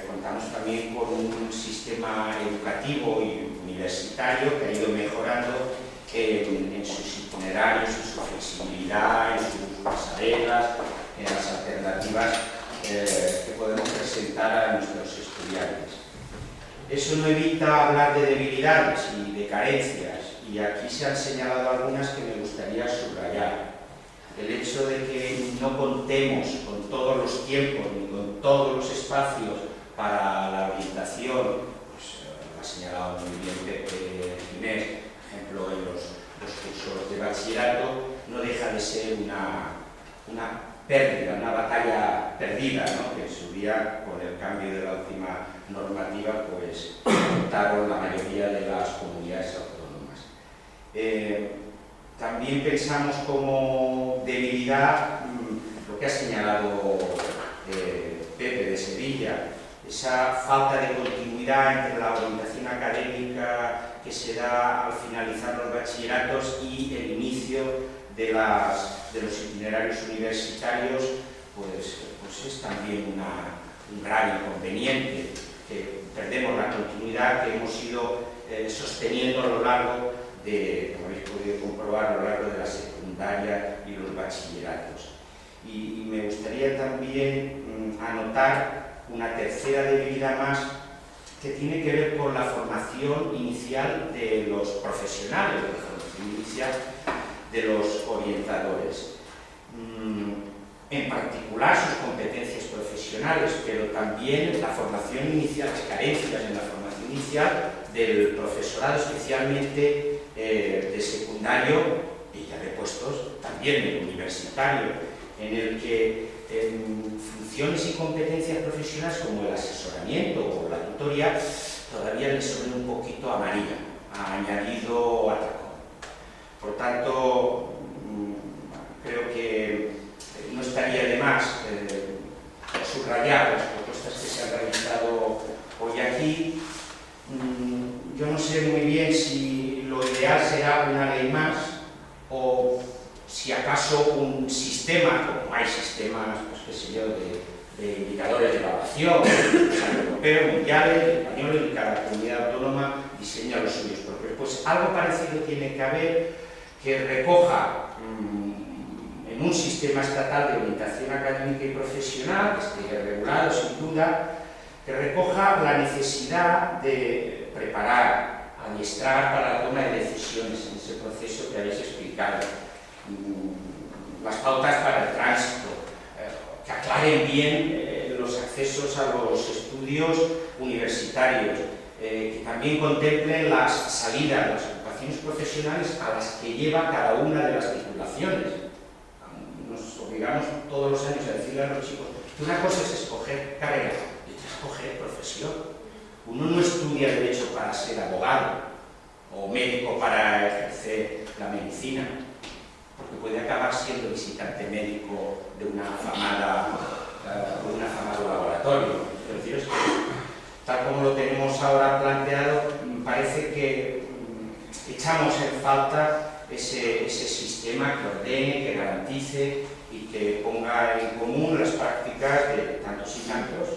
A: Contamos también con un sistema educativo y universitario que ha ido mejorando en sus itinerarios, en su flexibilidad, en sus pasarelas, en las alternativas que podemos presentar a nuestros estudiantes. Eso no evita hablar de debilidades y de carencias, y aquí se han señalado algunas que me gustaría subrayar. El hecho de que no contemos con todos los tiempos ni con todos los espacios para la orientación, pues lo ha señalado muy bien Pepe Ginés, por ejemplo, en los cursos de bachillerato, no deja de ser una pérdida, una batalla perdida, ¿no? Que en su día, con el cambio de la última normativa, pues adoptaron la mayoría de las comunidades autónomas. También pensamos como debilidad lo que ha señalado Pepe de Sevilla, esa falta de continuidad entre la orientación académica que se da al finalizar los bachilleratos y el inicio de los itinerarios universitarios, pues es también un gran inconveniente, que perdemos la continuidad que hemos ido sosteniendo a lo largo de, como habéis podido comprobar, a lo largo de la secundaria y los bachilleratos. Y me gustaría también anotar una tercera debilidad más, que tiene que ver con la formación inicial de los profesionales, la formación inicial de los orientadores. En particular sus competencias profesionales, pero también la formación inicial, las carencias en la formación inicial del profesorado, especialmente de secundario y ya de puestos también en el universitario, en el que funciones y competencias profesionales como el asesoramiento o la tutoría todavía le suenan un poquito a María, ha añadido a tacón. Por tanto, creo que no estaría de más subrayar las propuestas que se han realizado hoy aquí. Yo no sé muy bien si lo ideal será una ley más o si acaso un sistema, como hay sistemas, pues qué sé yo, de indicadores de evaluación, europeos, mundiales, españoles, y cada comunidad autónoma diseña los suyos propios. Pues algo parecido tiene que haber, que recoja en un sistema estatal de orientación académica y profesional, que esté regulado sin duda, que recoja la necesidad de preparar, adiestrar para la toma de decisiones en ese proceso que habéis explicado, las pautas para el tránsito, que aclaren bien los accesos a los estudios universitarios, que también contemplen las salidas, las ocupaciones profesionales a las que lleva cada una de las titulaciones. Nos obligamos todos los años a decirle a los chicos que una cosa es escoger carrera y otra es escoger profesión. Uno no estudia Derecho para ser abogado o médico para ejercer la medicina, porque puede acabar siendo visitante médico de una afamada un afamado laboratorio. Quiero deciros que, tal como lo tenemos ahora planteado, parece que echamos en falta ese sistema que ordene, que garantice y que ponga en común las prácticas de tantos y tantos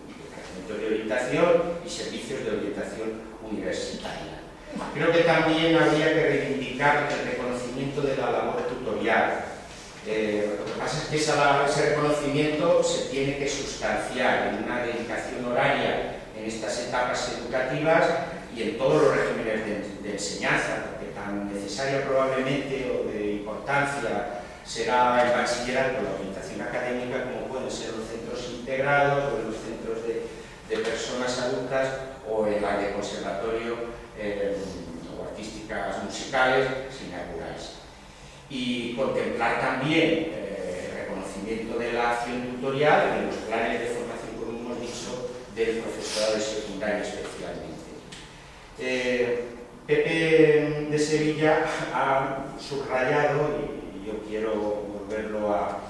A: departamentos de orientación y servicios de orientación universitaria. Creo que también habría que reivindicar el reconocimiento de la labor tutorial. Lo que pasa es que ese reconocimiento se tiene que sustanciar en una dedicación horaria en estas etapas educativas y en todos los regímenes de enseñanza, porque tan necesaria probablemente o de importancia será el bachillerato, la orientación académica, como pueden ser los centros integrados o los centros de personas adultas o en la de conservatorio o artísticas musicales, si me apuráis. Y contemplar también el reconocimiento de la acción tutorial en los planes de formación, como hemos dicho, del profesorado de secundaria especialmente. Pepe de Sevilla ha subrayado, y yo quiero volverlo a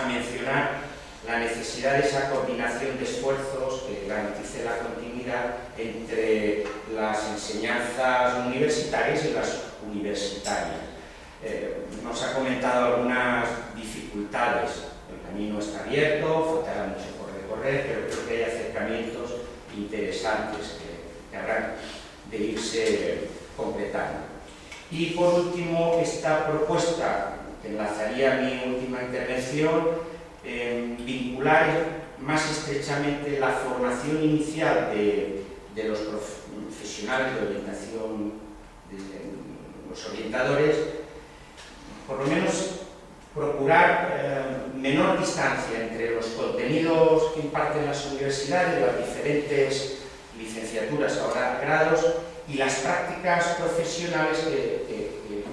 A: mencionar, la necesidad de esa coordinación de esfuerzos que garantice la continuidad entre las enseñanzas universitarias y las universitarias. Nos ha comentado algunas dificultades. El camino está abierto, faltará mucho por recorrer, pero creo que hay acercamientos interesantes que habrán de irse completando. Y por último, esta propuesta, que enlazaría mi última intervención, vincular más estrechamente la formación inicial de los profesionales de orientación, de los orientadores, por lo menos procurar menor distancia entre los contenidos que imparten las universidades, las diferentes licenciaturas, ahora grados, y las prácticas profesionales en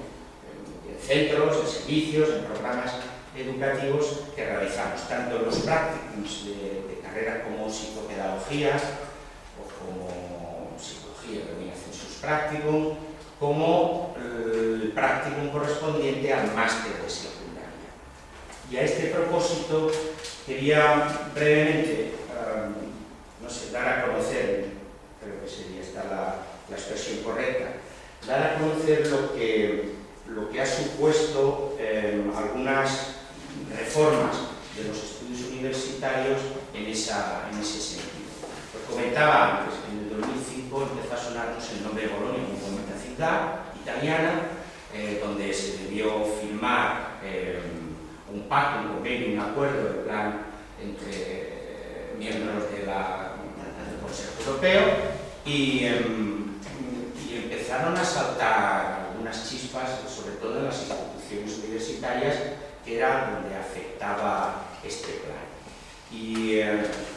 A: centros, en servicios, en programas educativos que realizamos, tanto los practicums de carreras como psicopedagogía o como psicología, que viene a hacer sus practicum, como el practicum correspondiente al máster de secundaria. Y a este propósito quería brevemente dar a conocer, creo que sería esta la expresión correcta, dar a conocer lo que ha supuesto algunas reformas de los estudios universitarios en ese sentido. Os comentaba antes que en el 2005 empezó a sonarnos el nombre de Bolonia como una ciudad italiana, donde se debió firmar un pacto, un convenio, un acuerdo de plan entre miembros del Consejo Europeo y empezaron a saltar algunas chispas, sobre todo en las instituciones universitarias, que era donde afectaba este plan.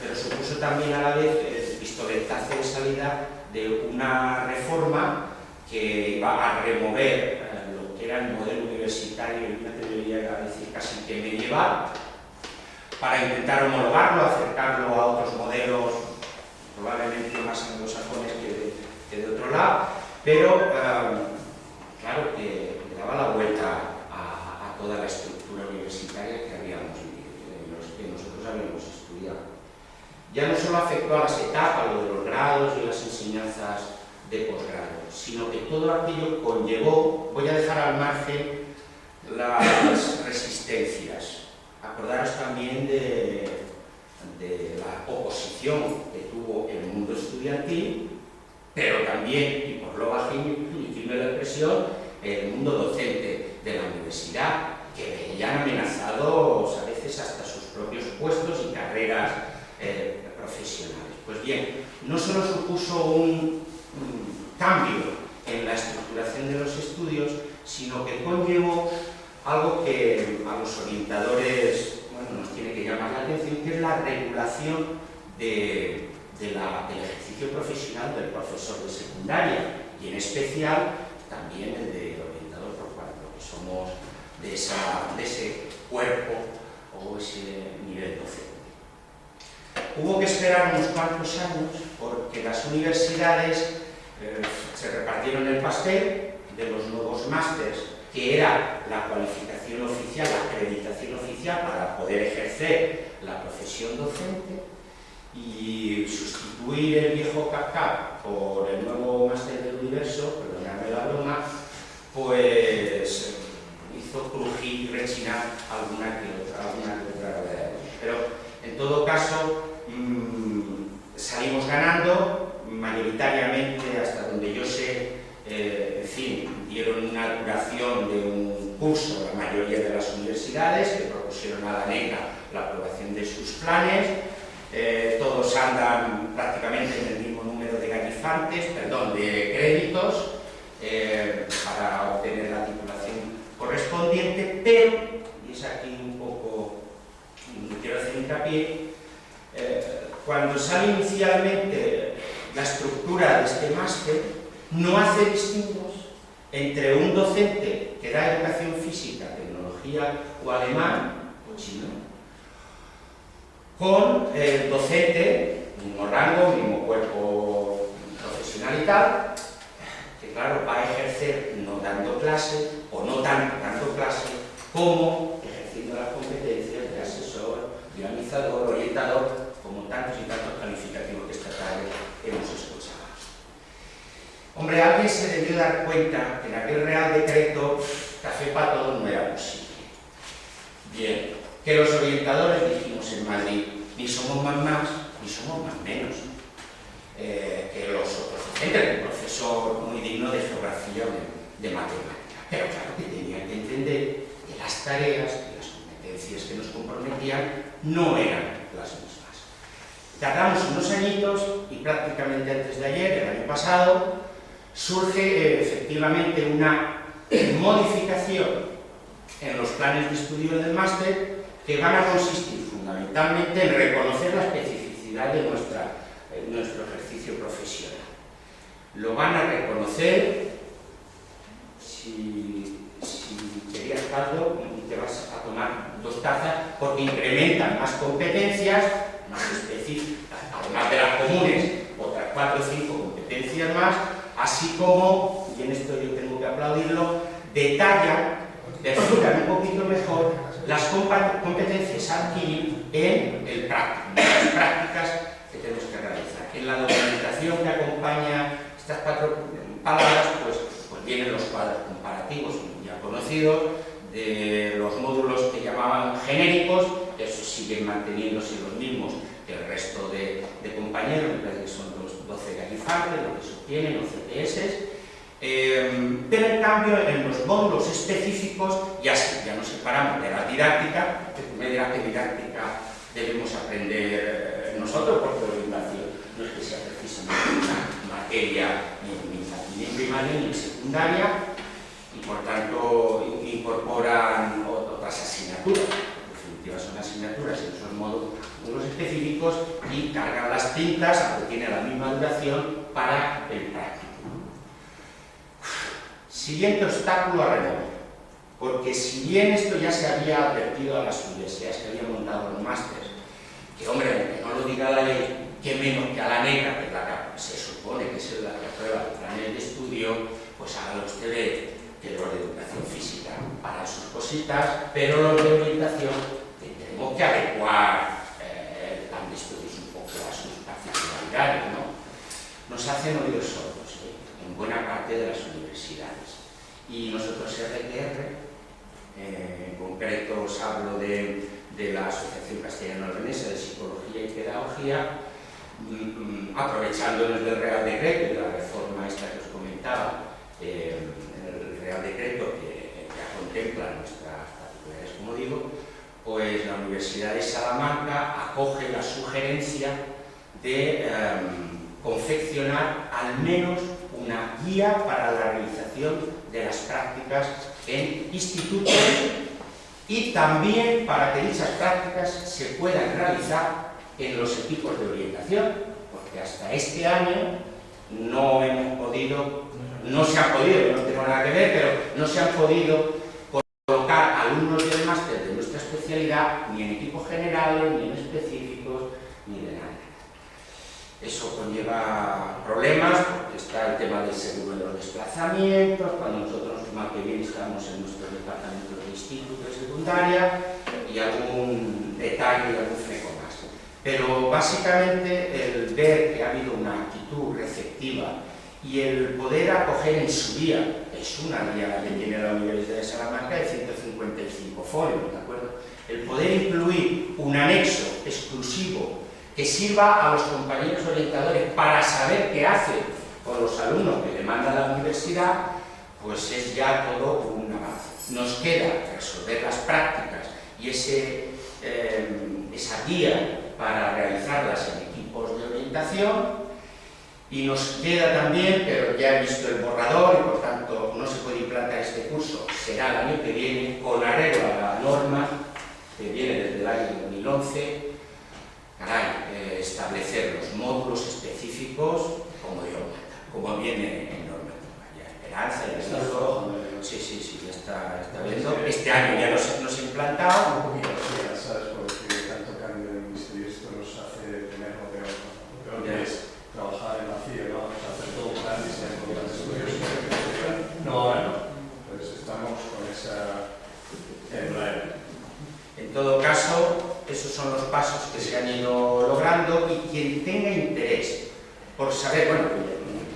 A: Pero supuso también a la vez el pistoletazo de salida de una reforma que iba a remover lo que era el modelo universitario, y me atrevería a decir casi que medieval, para intentar homologarlo, acercarlo a otros modelos probablemente más anglosajones que de otro lado, pero claro que le daba la vuelta a toda la estructura universitaria que nosotros habíamos estudiado. Ya no solo afectó a las etapas, lo de los grados y las enseñanzas de posgrado, sino que todo aquello conllevó, voy a dejar al margen las resistencias. Acordaros también de la oposición que tuvo el mundo estudiantil, pero también, y por lo bajín de la expresión, el mundo docente de la universidad, que veían amenazados a veces hasta sus propios puestos y carreras profesionales. Pues bien, no solo supuso un cambio en la estructuración de los estudios, sino que conllevó algo que a los orientadores nos tiene que llamar la atención, que es la regulación del ejercicio profesional del profesor de secundaria, y en especial también el de orientador, por cuanto que somos de ese cuerpo o ese nivel docente. Hubo que esperar unos cuantos años porque las universidades se repartieron el pastel de los nuevos másters, que era la cualificación autorización oficial, la acreditación oficial para poder ejercer la profesión docente, y sustituir el viejo CAP por el nuevo máster del universo, perdonadme la broma, pues hizo crujir y rechinar alguna que otra. Pero en todo caso salimos ganando, mayoritariamente, hasta donde yo sé, en fin, dieron una duración de un curso la mayoría de las universidades que propusieron a la negra la aprobación de sus planes. Todos andan prácticamente en el mismo número de de créditos para obtener la titulación correspondiente, pero, y es aquí un poco, quiero hacer hincapié, cuando sale inicialmente la estructura de este máster, no hace distingos entre un docente que da educación física, tecnología o alemán o chino, con el docente, mismo rango, mismo cuerpo profesional y tal, que claro, va a ejercer no dando clase o no tanto dando clase como ejerciendo las competencias de asesor, dinamizador, orientador, como tantos y tantos calificativos que esta tarde hemos escuchado. Hombre, alguien se debió dar cuenta que en aquel Real Decreto café para todos no era posible. Bien, que los orientadores, dijimos en Madrid, ni somos más ni somos más menos. Que los otros docentes, un profesor muy digno de geografía o de matemática. Pero claro que tenían que entender que las tareas y las competencias que nos comprometían no eran las mismas. Tardamos unos añitos y prácticamente antes de ayer, el año pasado, surge efectivamente una modificación en los planes de estudio del máster que van a consistir fundamentalmente en reconocer la especificidad de nuestro ejercicio profesional. Lo van a reconocer, si querías caldo, te vas a tomar 2 tazas, porque incrementan más competencias, más específicas, además de las comunes, otras 4 o 5 competencias más, así como, y en esto yo tengo que aplaudirlo, detallan, desfiguran un poquito mejor las competencias a adquirir en el práctico, en las prácticas que tenemos que realizar. En la documentación que acompaña estas 4 palabras, pues vienen los cuadros comparativos ya conocidos de los módulos que llamaban genéricos, que esos siguen manteniéndose los mismos que el resto de compañeros, me parece que son los 12 garifantes, lo que se obtienen, los CTS. Pero en cambio en los módulos específicos ya nos separamos de la didáctica, que me dirá que didáctica debemos aprender nosotros, porque la orientación no es que sea precisamente una materia ni en primaria ni en secundaria, y por tanto incorporan otras asignaturas, en definitiva son asignaturas en esos módulos específicos, y cargan las tintas, aunque tiene la misma duración, para el práctico. Siguiente obstáculo a remover, porque si bien esto ya se había advertido a las universidades que habían montado los másteres, que hombre, aunque no lo diga la ley, que menos que a la negra, que es la que se supone que es la que aprueba el plan de estudio, pues hágalo usted ver que los de educación física para sus cositas, pero los de orientación tenemos que adecuar el plan de estudios un poco a sus particularidades, ¿no? Nos hacen oídos sordos, en buena parte de las universidades. Y nosotros, RTR, en concreto os hablo de la Asociación Castellano-Leonesa de Psicología y Pedagogía, aprovechándonos del Real Decreto y de la reforma esta que os comentaba, el Real Decreto que ya contempla nuestras particularidades, como digo, pues la Universidad de Salamanca acoge la sugerencia de confeccionar al menos una guía para la realización de las prácticas en institutos y también para que dichas prácticas se puedan realizar en los equipos de orientación, porque hasta este año no se han podido, no tengo nada que ver, pero no se han podido colocar alumnos del máster de nuestra especialidad ni en equipos generales, ni en específicos, ni de nada. Eso conlleva problemas, porque está el tema del seguro de los desplazamientos, cuando nosotros mal que bien estamos en nuestro departamento de instituto de secundaria y algún detalle y algún freco más. Pero básicamente el ver que ha habido una actitud receptiva y el poder acoger en su guía, es una guía que tiene la Universidad de Salamanca de 155 folios, ¿de acuerdo? El poder incluir un anexo exclusivo que sirva a los compañeros orientadores para saber qué hace con los alumnos que demanda la universidad, pues es ya todo un avance. Nos queda resolver las prácticas y esa guía para realizarlas en equipos de orientación, y nos queda también, pero ya he visto el borrador y por tanto no se puede implantar este curso, será el año que viene, con arreglo a la norma que viene desde el año 2011, establecer los módulos específicos como Dios manda, como viene en normativa. Ya Esperanza, ya está todo. Sí, ya está viendo. Este año ya nos ha implantado.
G: Ya sabes por qué tanto cambio de ministerio, esto nos hace tener lo peor, ¿no? Lo peor es trabajar en la CIA, ¿no? Hacer todo un gran diseño con los estudios. No, ahora no. Pues estamos con esa
A: En todo caso, esos son los pasos que se han ido logrando, y quien tenga interés por saber, bueno,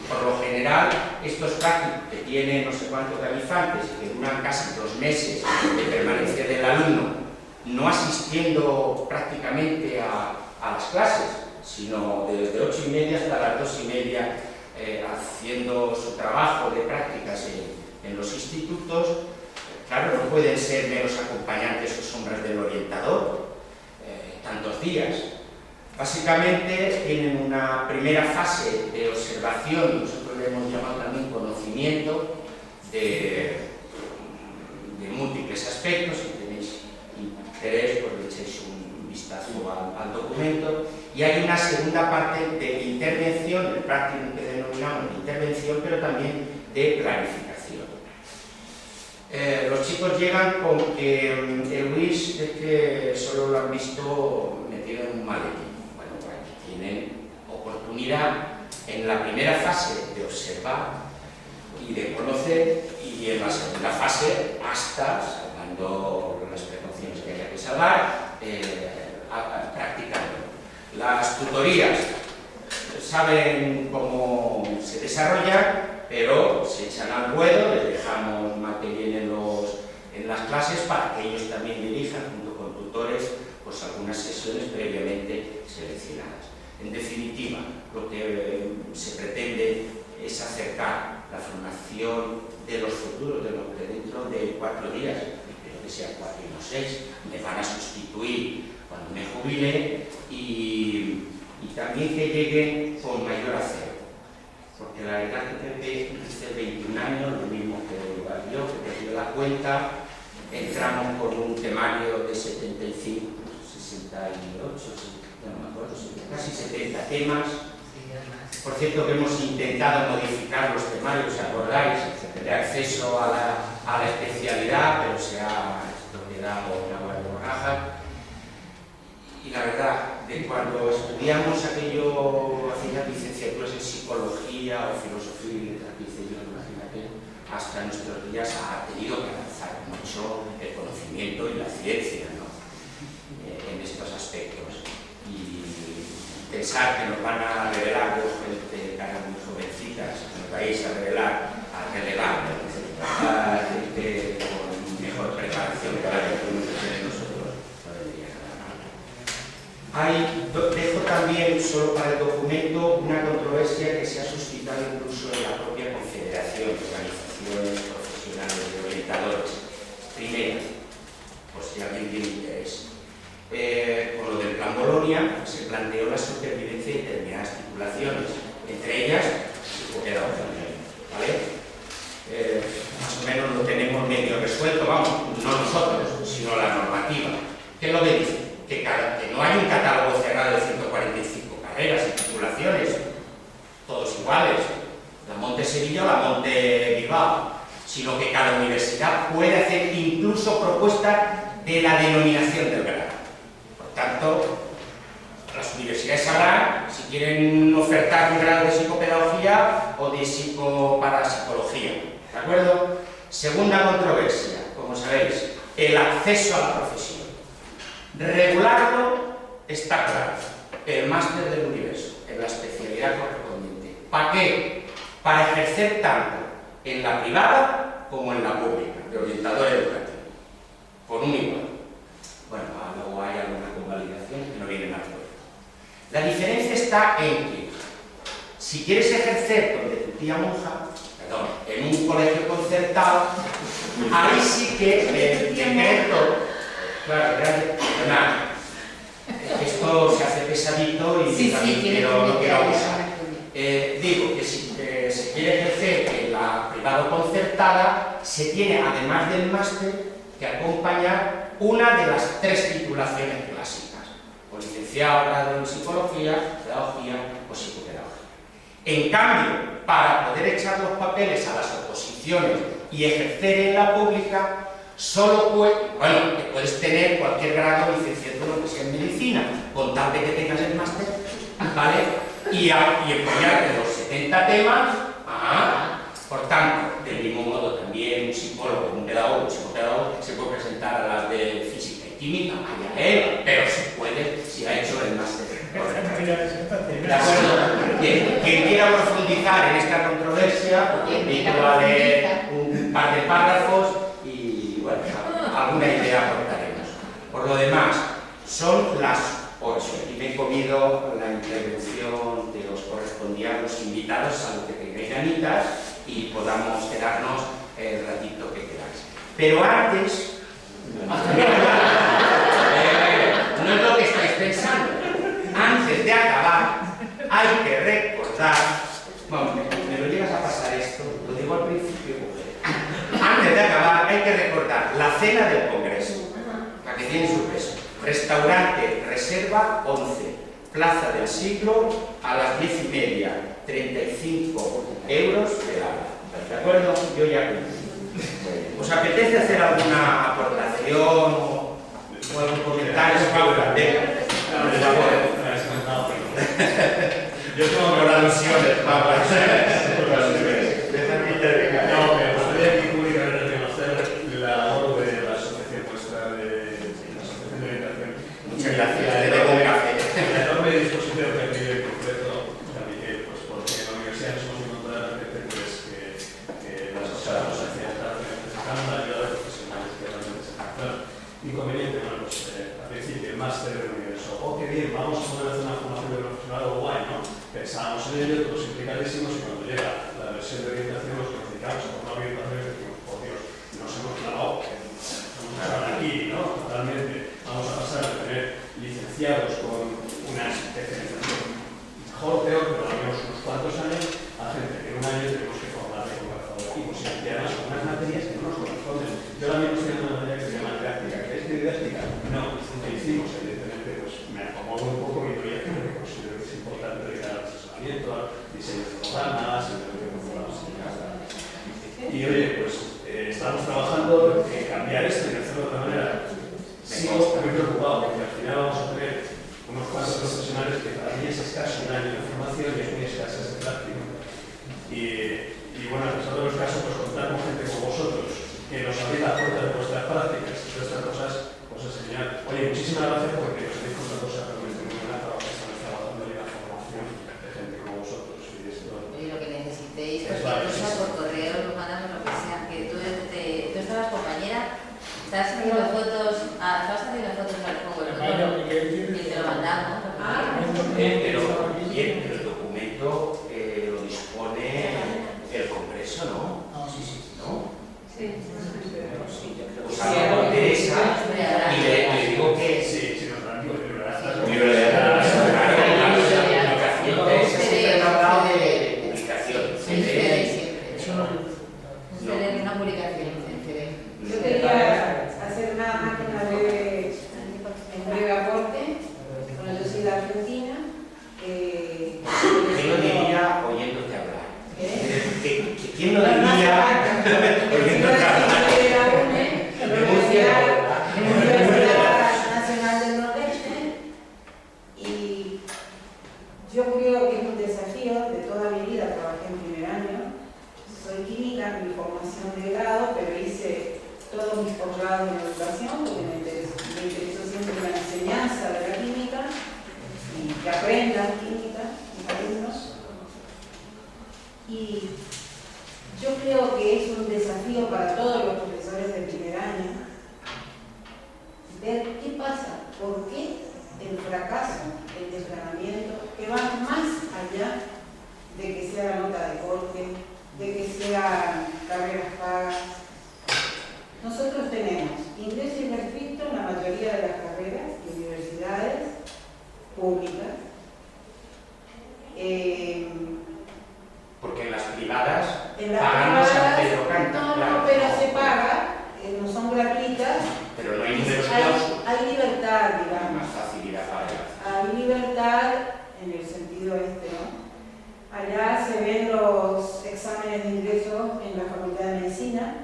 A: por lo general, estos prácticos que tienen no sé cuántos realizantes y que duran casi 2 meses de permanencia del alumno, no asistiendo prácticamente a las clases, sino desde 8:30 hasta las 2:30 haciendo su trabajo de prácticas en los institutos. Claro, no pueden ser meros acompañantes o sombras del orientador tantos días. Básicamente tienen una primera fase de observación, nosotros le hemos llamado también conocimiento de múltiples aspectos. Si tenéis interés, pues le echéis un vistazo al documento. Y hay una segunda parte de intervención, el práctico que denominamos de intervención, pero también de planificación. Los chicos llegan con que el Luis es que solo lo han visto metido en un maletín. Bueno, pues aquí tienen oportunidad en la primera fase de observar y de conocer, y en la segunda fase, hasta, salvando las precauciones que haya que salvar, practicando. Las tutorías saben cómo se desarrollan, pero se echan al ruedo, les dejamos material en las clases para que ellos también dirijan, junto con tutores, pues algunas sesiones previamente seleccionadas. En definitiva, lo que se pretende es acercar la formación de los futuros, de los que dentro de 4 días, creo que sea 4 y no 6, me van a sustituir cuando me jubile, y también que lleguen con mayor acero. Porque la verdad que desde 21 años, lo mismo que yo, que te dio la cuenta, entramos con un temario de 75, 68, no me acuerdo, casi 70 temas. Por cierto, que hemos intentado modificar los temarios, ¿os acordáis? De acceso a la especialidad, pero se ha quedado una buena borraja. Y la verdad, de cuando estudiamos aquellas licenciaturas en psicología o filosofía y letras que hice yo, imagínate, hasta nuestros días ha tenido que avanzar mucho el conocimiento y la ciencia, ¿no? En estos aspectos. Y pensar que nos van a revelar dos gente caras muy jovencitas, que nos vais a revelar, a relevar gente con mejor preparación que la que podemos tener nosotros, no debería nada. Dejo también, solo para el documento, una controversia que se ha suscitado incluso en la propia Confederación de Organizaciones Profesionales de Orientadores. Primero, por si alguien tiene interés, con lo del Plan Bolonia se planteó la supervivencia de determinadas titulaciones, entre ellas psicopedagogía, ¿vale? Más o menos lo tenemos medio resuelto, vamos, no nosotros, sino la normativa. ¿Qué es lo que dice? Que no hay un catálogo cerrado de 145 carreras y titulaciones, todos iguales, la Monte Sevilla o la Monte Bilbao, sino que cada universidad puede hacer incluso propuestas de la denominación del grado. Por tanto, las universidades sabrán si quieren ofertar un grado de psicopedagogía o de psicoparapsicología, ¿de acuerdo? Segunda controversia, como sabéis, el acceso a la profesión. Regularlo está claro, el máster del universo, en la especialidad correspondiente. ¿Para qué? Para ejercer tanto en la privada como en la pública, de orientador educativo, por un igual. Bueno, luego hay alguna convalidación que no viene al cuento. La diferencia está en que, si quieres ejercer donde tu tía monja, perdón, en un colegio concertado, ahí sí que el decreto, claro, nada, esto se hace pesadito y también no quiero abusar. Digo que si se quiere ejercer en la privada concertada, se tiene, además del máster, que acompañar una de las 3 titulaciones clásicas, o licenciado, grado en psicología, pedagogía o psicopedagogía. En cambio, para poder echar los papeles a las oposiciones y ejercer en la pública, solo puedes tener cualquier grado de licenciatura que sea en medicina, con tal de que tengas el máster, ¿vale? Y apoyarte los 70 temas. Por tanto, del mismo modo también un psicólogo, un pedagogo, un psicopedagogo se puede presentar a las de física y química, pero se puede si ha hecho el máster. ¿De acuerdo? Bien, quien quiera profundizar en esta controversia, invito a leer un par de párrafos y, bueno, alguna idea aportaremos. Por lo demás, son las 8 y me he comido la intervención de los correspondientes invitados, a los que tengáis ganitas y podamos quedarnos el ratito que queráis. Pero antes, no es lo que estáis pensando, antes de acabar hay que recordar, bueno, me lo llegas a pasar esto, lo digo al principio, antes de acabar hay que recordar la cena del Congreso, la que tiene su peso. Restaurante Reserva 11, Plaza del Siglo, a las 10:30, 35 euros de la hora. ¿De acuerdo? Yo ya cumplí. ¿Os apetece hacer alguna aportación o algún comentario? Por favor. Yo tengo por alusiones, Pablo.
G: No, me gustaría aquí públicamente reconocer la labor de la asociación nuestra de la Asociación de Orientación.
A: Muchas gracias. Te debo un café.
G: La enorme disposición que ha tenido en concreto, también pues porque en la universidad nos hemos encontrado pues, que las asociaciones necesitan la ayuda de profesionales que realmente se encuentran. Inconveniente, bueno, pues al principio el máster del universo. Oh, qué bien, vamos a poder hacer una formación de profesional guay, ¿no? Pensábamos en ello, todos implicadísimos, y cuando llega la versión de orientación nos dedicamos a una orientación y decimos, por Dios, nos hemos clavado, vamos a estar aquí, ¿no? Totalmente. Vamos a pasar de tener licenciados con una especialización mejor, peor, pero al menos unos cuantos años, a gente que en un año tenemos que formarle con calzador. Y además con unas materias que no nos corresponden. Yo ahora mismo estoy en una materia que se llama didáctica. ¿Que es didáctica? No, que hicimos, evidentemente, pues me acomodo un poco mi proyecto, porque considero que es importante dedicar al asesoramiento, al diseño de programas, y de lo que conformamos en casa. Y oye, pues estamos trabajando en cambiar esto y hacerlo de otra manera. Sigo muy preocupado porque al final vamos a tener unos cuantos profesionales que para mí es escaso un año de formación y es muy escaso de práctica. Y bueno, en todos los casos, pues contar con gente como vosotros que nos abrís la puerta de vuestras prácticas y todas estas cosas, pues es genial. Oye, muchísimas gracias porque os estáis contando cosas realmente muy buenas para los que están trabajando en la formación de gente como vosotros. Y esto
B: Y lo que necesitéis,
G: es
B: cualquier cosa por correo, lo mandamos lo que sea. Que tú estabas, compañera, estabas haciendo fotos, estabas haciendo fotos al juego y te lo mandamos.
A: Pero el documento lo dispone el Congreso, ¿no? ¿No?
E: Sí.
A: Pues hablo con Teresa y le digo que
G: sí, nos dan
A: siempre han hablado de publicación.
B: Siempre una publicación en CD.
H: Yo quería hacer nada más que un breve aporte. Bueno, yo soy de Argentina.
A: ¿Quién lo diría oyéndote hablar? ¿Quién lo diría oyéndote hablar?
H: Universidad Nacional del Nordeste, y yo creo que es un desafío de toda mi vida. Trabajé en primer año, soy química, mi formación de grado, pero por qué el fracaso, el desgranamiento, que va más allá de que sea nota de corte, de que sean carreras pagas. Nosotros tenemos ingreso imperfecto en la mayoría de las carreras y universidades públicas.
A: Porque en las privadas
H: En las
A: pagamos
H: privadas,
A: a Pedro Canta.
H: no,
A: claro.
H: pero se paga, no son gratuitas.
A: Pero no hay universidad,
H: Hay libertad,
A: más
H: digamos.
A: facilidad para ellas.
H: Hay libertad en el sentido este, ¿no? Allá se ven los exámenes de ingreso en la Facultad de Medicina,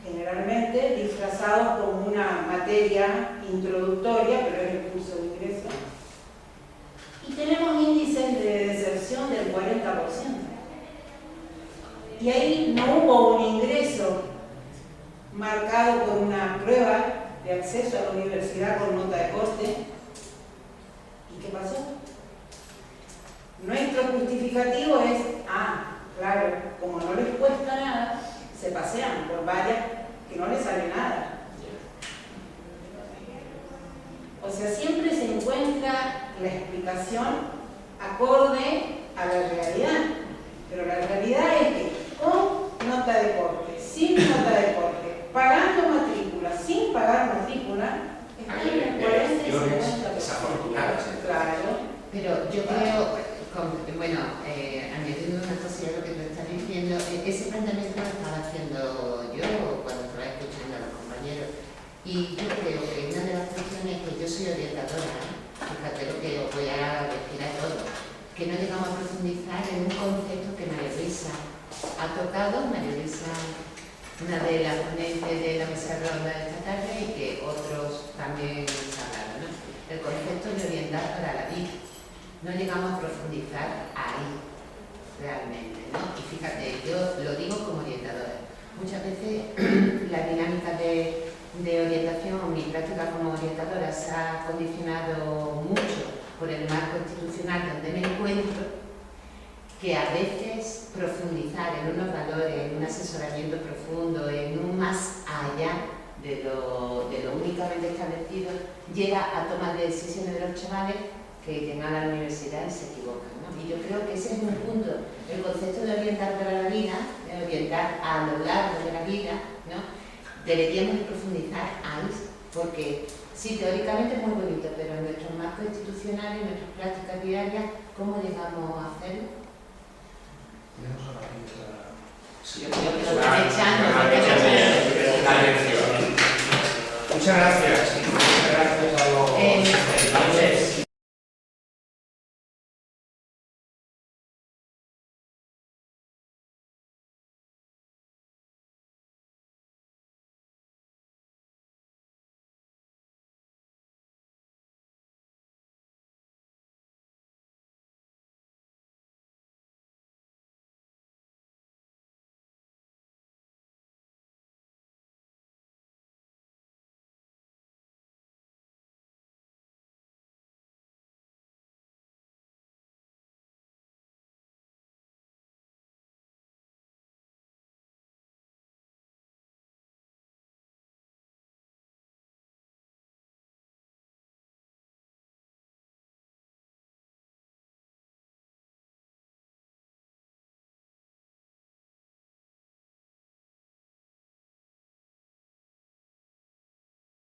H: generalmente disfrazados como una materia introductoria, pero es el curso de ingreso. Y tenemos índices de deserción del 40%. Y ahí no hubo un ingreso marcado por una prueba de acceso a la universidad con nota de corte. ¿Y qué pasó? Nuestro justificativo es, claro, como no les cuesta nada, se pasean por vallas que no les sale nada. O sea, siempre se encuentra la explicación acorde a la realidad. Pero la realidad es que con nota de corte, sin nota de corte, pagando matrícula, sin pagar matrícula, están en el 40 y 50%.
A: Desafortunadas.
H: Claro.
B: Pero yo creo, añadiendo una cosa a lo que tú estás diciendo, ese planteamiento lo estaba haciendo yo cuando estaba escuchando a los compañeros. Y yo creo que una de las cuestiones que yo soy orientadora, fíjate lo que os voy a decir a todos, que no llegamos a profundizar en un concepto que María Luisa ha tocado, María Luisa, una de las ponentes de la mesa redonda de esta tarde, y que otros también hablaron, ¿no? El concepto de orientar para la vida. No llegamos a profundizar ahí, realmente, ¿no? Y fíjate, yo lo digo como orientadora. Muchas veces la dinámica de orientación, mi práctica como orientadora se ha condicionado mucho por el marco institucional donde me encuentro, que a veces profundizar en unos valores, en un asesoramiento profundo, en un más allá de lo únicamente establecido, llega a tomar decisiones de los chavales que llegan a la universidad y se equivocan, ¿no? Y yo creo que ese es un punto, el concepto de orientar para la vida, de orientar a lo largo de la vida, ¿no? Deberíamos profundizar ahí, porque sí, teóricamente es muy bonito, pero en nuestros marcos institucionales, en nuestras prácticas diarias, ¿cómo llegamos a hacerlo?
G: Tenemos a la ministra.
B: Yo creo que lo están echando.
A: Muchas gracias. Muchas gracias.